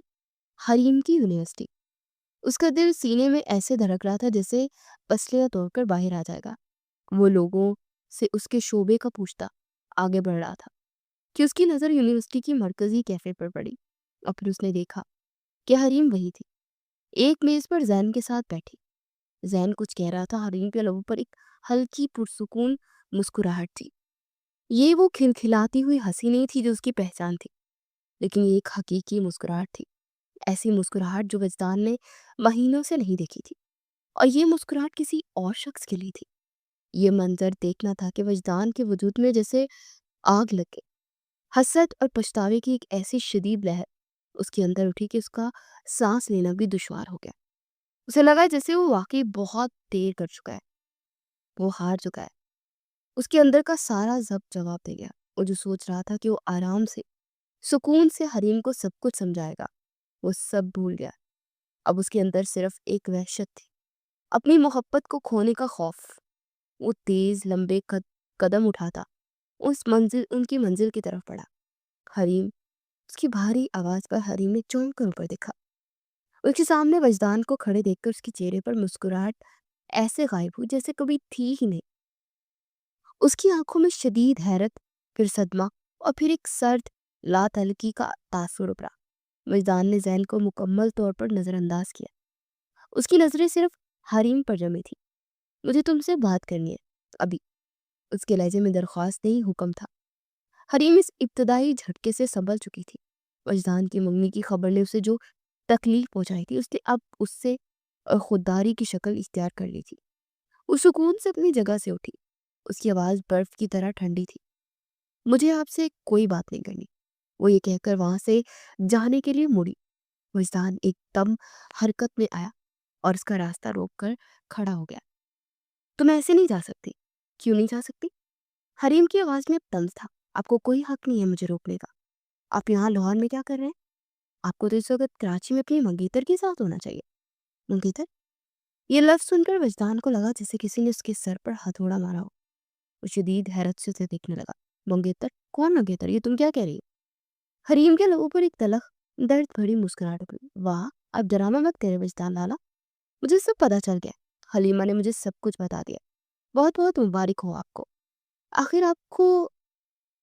حریم کی یونیورسٹی۔ اس کا دل سینے میں ایسے دھڑک رہا تھا جیسے پسلیاں توڑ کر باہر آ جائے گا۔ وہ لوگوں سے اس کے شعبے کا پوچھتا آگے بڑھ رہا تھا کہ اس کی نظر یونیورسٹی کی مرکزی کیفے پر پڑی، اور پھر اس نے دیکھا کہ حریم وہی تھی، ایک میز پر زین کے ساتھ بیٹھی۔ زین کچھ کہہ رہا تھا، حریم کے لبوں پر ایک ہلکی پرسکون مسکراہٹ تھی۔ یہ وہ کھلکھلاتی ہوئی ہنسی نہیں تھی جو اس کی پہچان تھی، لیکن یہ ایک حقیقی مسکراہٹ تھی، ایسی مسکراہٹ جو وجدان نے مہینوں سے نہیں دیکھی تھی، اور یہ مسکراہٹ کسی اور شخص کے لیے تھی۔ یہ منظر دیکھنا تھا کہ وجدان کے وجود میں جیسے آگ لگ گئی، حسرت اور پچھتاوے کی ایک ایسی شدید لہر اس کے اندر اٹھی کہ اس کا سانس لینا بھی دشوار ہو گیا۔ اسے لگا جیسے وہ واقعی بہت دیر کر چکا ہے، وہ ہار چکا ہے، اس کے اندر کا سارا ضبط جواب دے گیا۔ وہ جو سوچ رہا تھا کہ وہ آرام سے، سکون سے حریم کو سب کچھ سمجھائے گا، وہ سب بھول گیا۔ اب اس کے اندر صرف ایک وحشت تھی، اپنی محبت کو کھونے کا خوف۔ وہ تیز لمبے قدم اٹھاتا ان کی منزل کی طرف بڑھا۔ حریم، اس کی بھاری آواز پر حریم نے چونک کر اوپر دیکھا۔ اس کے سامنے وجدان کو کھڑے دیکھ کر اس کے چہرے پر مسکراہٹ ایسے غائب ہوئی جیسے کبھی تھی ہی نہیں۔ اس کی آنکھوں میں شدید حیرت، پھر صدمہ، اور پھر ایک سرد لا تعلقی کا تاثر ابھرا۔ وجدان نے ذہن کو مکمل طور پر نظر انداز کیا۔ اس کی نظریں صرف حریم پر جمی تھی۔ مجھے تم سے بات کرنی ہے، ابھی۔ اس کے لہجے میں درخواست نہیں، حکم تھا۔ حریم اس ابتدائی جھٹکے سے سنبھل چکی تھی۔ وجدان کی منگنی کی خبر نے اسے جو تکلیف پہنچائی تھی، اس نے اب اس سے خودداری کی شکل اختیار کر لی تھی۔ وہ سکون سے اپنی جگہ سے اٹھی، اس کی آواز برف کی طرح ٹھنڈی تھی۔ مجھے آپ سے کوئی بات نہیں کرنی، وہ یہ کہہ کر وہاں سے جانے کے لیے مڑی۔ وجدان ایک دم حرکت میں آیا اور اس کا راستہ روک کر کھڑا ہو گیا۔ تم ایسے نہیں جا سکتی۔ کیوں نہیں جا سکتی؟ حریم کی آواز میں اب طنز تھا۔ آپ کو کوئی حق نہیں ہے مجھے روکنے کا۔ آپ یہاں لاہور میں کیا کر رہے ہیں؟ آپ کو تو اس وقت کراچی میں اپنی منگیتر کے ساتھ ہونا چاہیے۔ منگیتر؟ یہ لفظ سن کر وجدان کو لگا جیسے کسی نے اس کے سر پر ہتھوڑا مارا ہو۔ وہ شدید حیرت سے اسے دیکھنے لگا۔ منگیتر؟ کون منگیتر؟ یہ تم کیا کہہ رہی ہو؟ حریم کے لبوں پر ایک تلخ درد بھری مسکراہٹ ابھری۔ واہ، اب ڈرامہ مت کرے وجدان لالا، مجھے سب پتا چل گیا۔ حلیمہ نے مجھے سب کچھ بتا دیا۔ بہت بہت مبارک ہو آپ کو۔ آخر آپ کو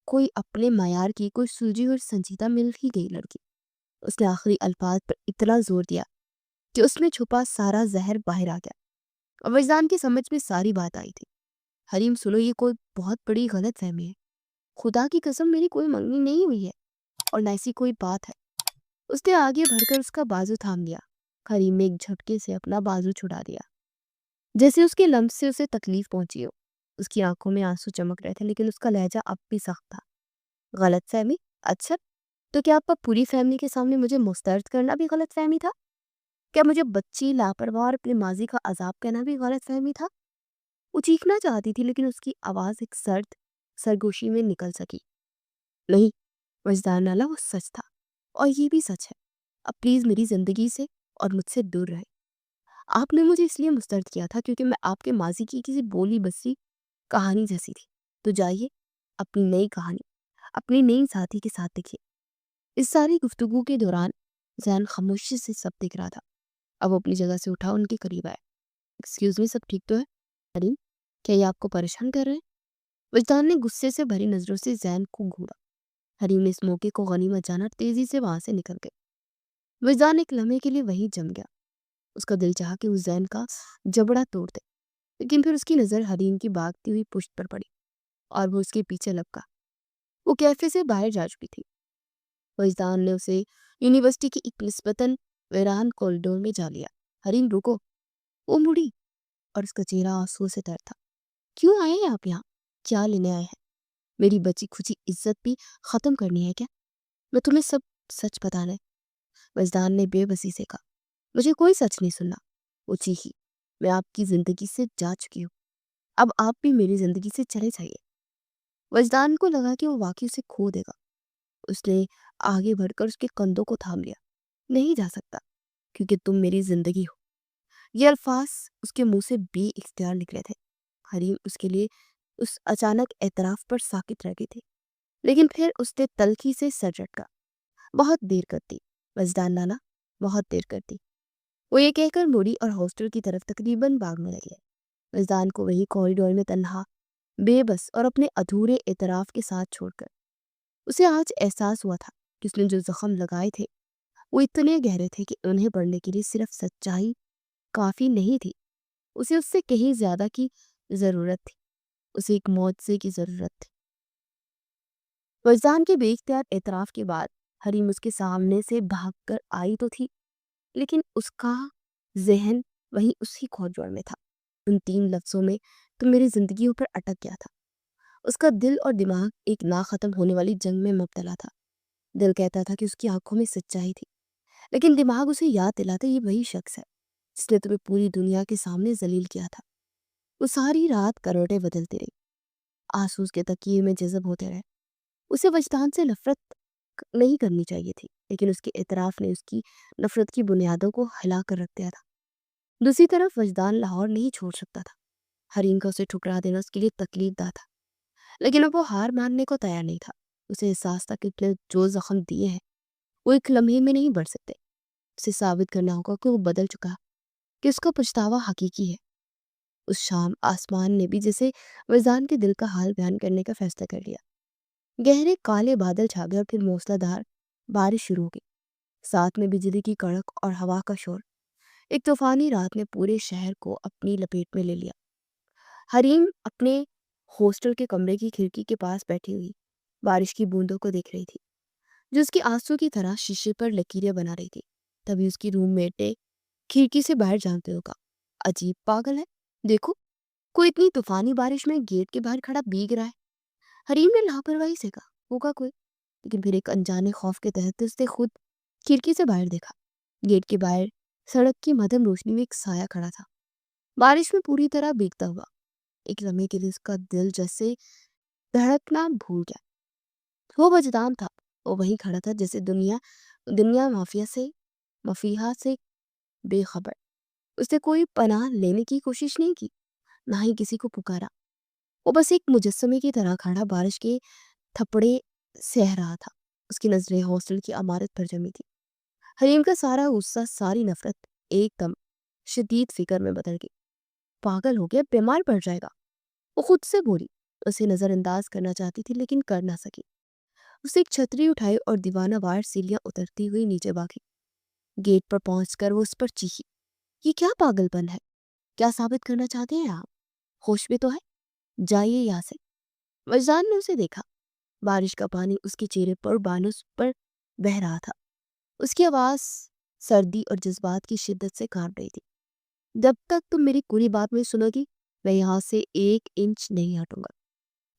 کوئی اپنے معیار کی، کوئی سلجھی اور سنجیدہ مل ہی گئی لڑکی۔ اس نے آخری الفاظ پر اتنا زور دیا کہ اس میں چھپا سارا زہر باہر آ گیا، اور وجدان کی سمجھ میں ساری بات آئی تھی۔ حریم سنو، یہ کوئی بہت بڑی غلط فہمی ہے۔ خدا کی قسم میری کوئی منگنی نہیں ہوئی ہے، اور نہ ایسی کوئی بات ہے۔ اس نے آگے بڑھ کر اس کا بازو تھام لیا۔ حریم نے ایک جھٹکے سے اپنا بازو چھڑا دیا، جیسے اس کے لمس سے اسے تکلیف پہنچی ہو۔ اس کی آنکھوں میں آنسو چمک رہے تھے، لیکن اس کا لہجہ اب بھی سخت تھا۔ غلط فہمی؟ اچھا، تو کیا آپ پوری فیملی کے سامنے مجھے مسترد کرنا بھی غلط فہمی تھا؟ کیا مجھے بچی، لاپرواہ اور اپنے ماضی کا عذاب کہنا بھی غلط فہمی تھا؟ وہ چیخنا چاہتی تھی، لیکن اس کی آواز ایک سرد سرگوشی میں نکل سکی۔ نہیں وجدان لالا، وہ سچ تھا، اور یہ بھی سچ ہے۔ اب پلیز میری زندگی سے اور مجھ سے دور رہے۔ آپ نے مجھے اس لیے مسترد کیا تھا کیونکہ میں آپ کے ماضی کی کسی بولی بسری کہانی جیسی تھی۔ تو جائیے، اپنی نئی کہانی اپنی نئی ساتھی کے ساتھ لکھیے۔ اس ساری گفتگو کے دوران ذہن خاموشی سے سب دیکھ رہا تھا۔ اب وہ اپنی جگہ سے اٹھا ان کے قریب آیا۔ ایکسکیوز می، سب ٹھیک تو ہے؟ حریم، کیا یہ آپ کو پریشان کر رہے ہیں؟ وجدان نے غصے سے بھری نظروں سے ذہن کو گھورا۔ حریم نے اس موقع کو غنیمت جانا تیزی سے وہاں سے نکل گئے۔ وجدان ایک لمحے کے لیے وہیں جم گیا۔ اس کا دل چاہا کہ اس ذہن کا جبڑا توڑ دے، لیکن پھر اس کی نظر حریم کی بھاگتی ہوئی پشت پر پڑی، اور وہ اس کے پیچھے لپکا۔ وہ کیفے سے باہر جا چکی تھی۔ وجدان نے اسے یونیورسٹی کی ایک نسبتاً ویران کوریڈور میں جا لیا۔ حریم رکو۔ وہ مڑی اور اس کا چہرہ آنسو سے تر تھا۔ کیوں آئے ہیں آپ یہاں؟ کیا لینے آئے ہیں؟ میری بچی کھچی عزت بھی ختم کرنی ہے کیا؟ میں تمہیں سب سچ بتانا ہے، وجدان نے بے بسی سے کہا۔ مجھے کوئی سچ نہیں سننا، وہ چیخی۔ میں آپ کی زندگی سے جا چکی ہوں، اب آپ بھی میری زندگی سے چلے جائیے۔ وجدان کو لگا کہ وہ واقعی اسے کھو دے گا۔ اس نے آگے بڑھ کر اس کے کندھوں کو تھام لیا۔ نہیں جا سکتا، کیونکہ تم میری زندگی ہو۔ یہ الفاظ اس کے منہ سے بے اختیار نکلے تھے۔ حریم اس کے لیے اس اچانک اعتراف پر ساکت رہ گئی تھی، لیکن پھر اس نے تلخی سے سر جھٹکا۔ بہت دیر کرتی وجدان لالا، بہت دیر کرتی، وہ یہ کہہ کر مڑی اور ہاسٹل کی طرف تقریباً بھاگنے لگی۔ وجدان کو وہی کوریڈور میں تنہا، بے بس اور اپنے ادھورے اعتراف کے ساتھ چھوڑ کر اسے آج احساس ہوا تھا کہ اس نے جو زخم لگائے تھے وہ اتنے گہرے تھے کہ انہیں بڑھنے کے لیے صرف سچائی کافی نہیں تھی۔ اسے اس سے کہیں زیادہ کی ضرورت تھی۔ اسے ایک معجزے کی ضرورت تھی۔ وجدان کے بے اختیار اعتراف کے بعد حریم اس کے سامنے سے بھاگ کر آئی تو تھی، لیکن اس کا ذہن وہیں اسی کھوج جوڑ میں تھا، ان 3 لفظوں میں تو میری زندگیوں پر اٹک گیا تھا۔ اس کا دل اور دماغ ایک نہ ختم ہونے والی جنگ میں مبتلا تھا۔ دل کہتا تھا کہ اس کی آنکھوں میں سچائی تھی، لیکن دماغ اسے یاد دلاتا یہ وہی شخص ہے جس نے تمہیں پوری دنیا کے سامنے ذلیل کیا تھا۔ وہ ساری رات کروٹیں بدلتی رہی، آنسو اس کے تکیے میں جذب ہوتے رہے۔ اسے وجدان سے نفرت نہیں کرنی چاہیے تھی، لیکن اس کے اعتراف نے اس کی نفرت کی بنیادوں کو ہلا کر رکھ دیا تھا۔ دوسری طرف وجدان لاہور نہیں چھوڑ سکتا تھا۔ حریم کا اسے ٹھکرا دینا اس کے لیے تکلیف دہ تھا، لیکن اب وہ ہار ماننے کو تیار نہیں تھا۔ اسے احساس تھا کہ اس نے جو زخم دیے ہیں وہ ایک لمحے میں نہیں بڑھ سکتے۔ اسے ثابت کرنا ہوگا کہ وہ بدل چکا، کہ اس کا پچھتاوا حقیقی ہے۔ اس شام آسمان نے بھی جیسے وجدان کے دل کا حال بیان کرنے کا فیصلہ کر لیا۔ گہرے کالے بادل چھا گئے اور پھر موسلا دھار بارش شروع ہو گئی، ساتھ میں بجلی کی کڑک اور ہوا کا شور۔ ایک طوفانی رات نے پورے شہر کو اپنی لپیٹ میں لے لیا۔ حریم اپنے ہاسٹل کے کمرے کی کھڑکی کے پاس بیٹھی ہوئی بارش کی بوندوں کو دیکھ رہی تھی، جو اس کی آنسو کی طرح شیشے پر لکیریں بنا رہی تھی۔ تبھی اس کی روم میٹ نے کھڑکی سے باہر جھانکتے ہوئے کہا، عجیب پاگل ہے، دیکھو کوئی اتنی طوفانی بارش میں گیٹ کے باہر کھڑا بھیگ رہا ہے۔ حریم نے لاپرواہی سے کہا، ہوگا کوئی، لیکن پھر ایک انجانے خوف کے تحت اس نے خود کھڑکی سے باہر دیکھا۔ گیٹ کے باہر سڑک کی مدھم روشنی میں ایک سایہ کھڑا تھا، بارش میں پوری طرح بھیگتا ہوا۔ ایک لمحے کے لیے اس کا دل جیسے دھڑکنا بھول گیا۔ وہ وجدان تھا، وہ وہیں کھڑا تھا جیسے دنیا مافیہ سے بے خبر۔ اس نے کوئی پناہ لینے کی کوشش نہیں کی، نہ ہی کسی کو پکارا۔ وہ بس ایک مجسمے کی طرح کھڑا بارش کے تھپڑے سہ رہا تھا۔ اس کی نظریں ہاسٹل کی عمارت پر جمی تھی۔ حریم کا سارا غصہ، ساری نفرت ایک دم شدید فکر میں بدل گئی۔ پاگل ہو گیا، بیمار پڑ جائے گا، وہ خود سے بولی۔ اسے نظر انداز کرنا چاہتی تھی لیکن کر نہ سکی۔ اسے ایک چھتری اٹھائی اور دیوانہ وار سیڑھیاں اترتی ہوئی نیچے بھاگی۔ گیٹ پر پہنچ کر وہ اس پر چیخی، یہ کیا پاگل پن ہے؟ کیا ثابت کرنا چاہتے ہیں آپ؟ ہوش میں تو ہے، جائیے یہاں سے۔ وجدان نے اسے دیکھا، بارش کا پانی اس کے چہرے پر بانس پر بہہ رہا تھا۔ اس کی آواز سردی اور جذبات کی شدت سے کانپ رہی تھی۔ جب تک تم میری پوری بات نہیں سنو گی، میں یہاں سے 1 انچ نہیں ہٹوں گا،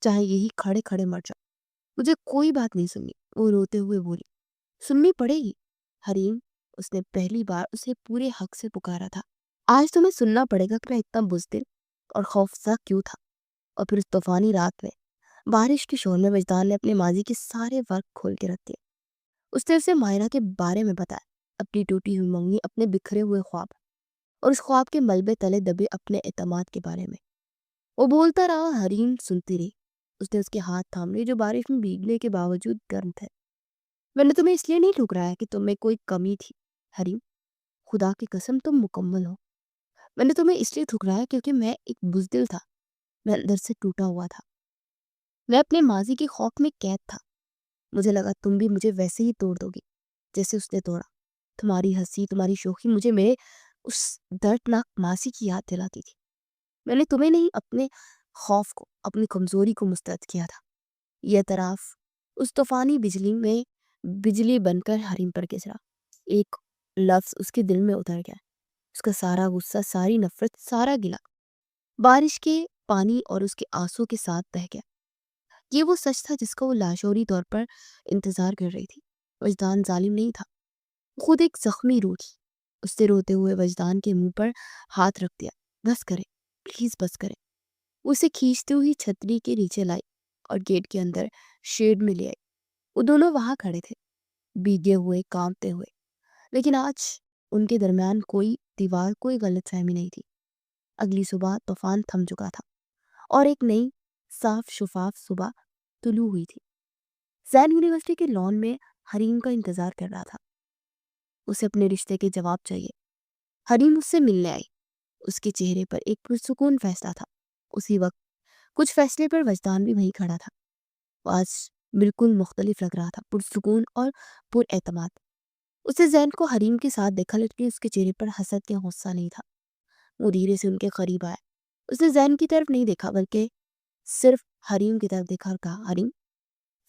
چاہے یہی کھڑے کھڑے مر جاؤ۔ مجھے کوئی بات نہیں سننی، وہ روتے ہوئے بولی۔ سننی پڑے گی حریم، اس نے پہلی بار اسے پورے حق سے پکارا تھا۔ آج تمہیں سننا پڑے گا کہ میں اتنا بزدل اور خوفزدہ کیوں تھا۔ اور پھر اس طوفانی رات میں بارش کے شور میں وجدان نے اپنے ماضی کے سارے ورق کھول کے رکھ دیے۔ اس نے اسے مائرہ کے بارے میں بتایا، اپنی ٹوٹی ہوئی منگنی، اپنے بکھرے ہوئے خواب، اور اس خواب کے ملبے تلے دبے اپنے اعتماد کے بارے میں۔ وہ بولتا رہا، حریم سنتی رہی۔ اس نے اس کے ہاتھ تھام لیے جو بارش میں بھیگنے کے باوجود گرم تھے۔ میں نے تمہیں اس لیے نہیں ٹھکرایا کہ تم میں کوئی کمی تھی حریم، خدا کی قسم تم مکمل ہو۔ میں نے تمہیں اس لیے ٹھکرایا کیونکہ میں ایک بزدل تھا، میں اندر سے ٹوٹا ہوا تھا، میں اپنے ماضی کے خوف میں قید تھا۔ مجھے لگا تم بھی مجھے ویسے ہی توڑ دو گی جیسے اس نے توڑا۔ تمہاری ہنسی، تمہاری شوخی مجھے میرے اس دردناک ماضی کی یاد دلاتی تھی۔ میں نے تمہیں نہیں، اپنے خوف کو، اپنی کمزوری کو مسترد کیا تھا۔ یہ اعتراف اس طوفانی بجلی بن کر حریم پر گزرا۔ ایک لفظ اس کے دل میں اتر گیا۔ اس کا سارا غصہ، ساری نفرت، سارا گلہ بارش کے پانی اور اس کے آنسو کے ساتھ بہہ گیا۔ یہ وہ سچ تھا جس کا وہ لاشعوری طور پر انتظار کر رہی تھی۔ وجدان ظالم نہیں تھا، خود ایک زخمی روح تھی۔ اس نے روتے ہوئے وجدان کے منہ پر ہاتھ رکھ دیا، بس کرے، پلیز بس کرے۔ اسے کھینچتے ہوئی چھتری کے نیچے لائی اور گیٹ کے اندر شیڈ میں لے آئی۔ وہ دونوں وہاں کھڑے تھے، بھیگے ہوئے، کانپتے ہوئے، لیکن آج ان کے درمیان کوئی دیوار، کوئی غلط فہمی نہیں تھی۔ اگلی صبح طوفان تھم چکا تھا اور ایک نئی صاف شفاف صبح طلوع ہوئی تھی۔ زین یونیورسٹی کے لان میں حریم کا انتظار کر رہا تھا۔ اسے اپنے رشتے کے جواب چاہیے۔ حریم اس سے ملنے آئی۔ اس کے چہرے پر ایک پرسکون فیصلہ تھا۔ اسی وقت کچھ فیصلے پر وجدان بھی وہیں کھڑا تھا۔ وہ آج بالکل مختلف لگ رہا تھا، پرسکون اور پر اعتماد۔ اسے زین کو حریم کے ساتھ دیکھا، لیکن اس کے چہرے پر حسد یا غصہ نہیں تھا۔ وہ دھیرے سے ان کے قریب آیا۔ اس نے زین کی طرف نہیں دیکھا بلکہ صرف حریم کی طرف دیکھا اور کہا، حریم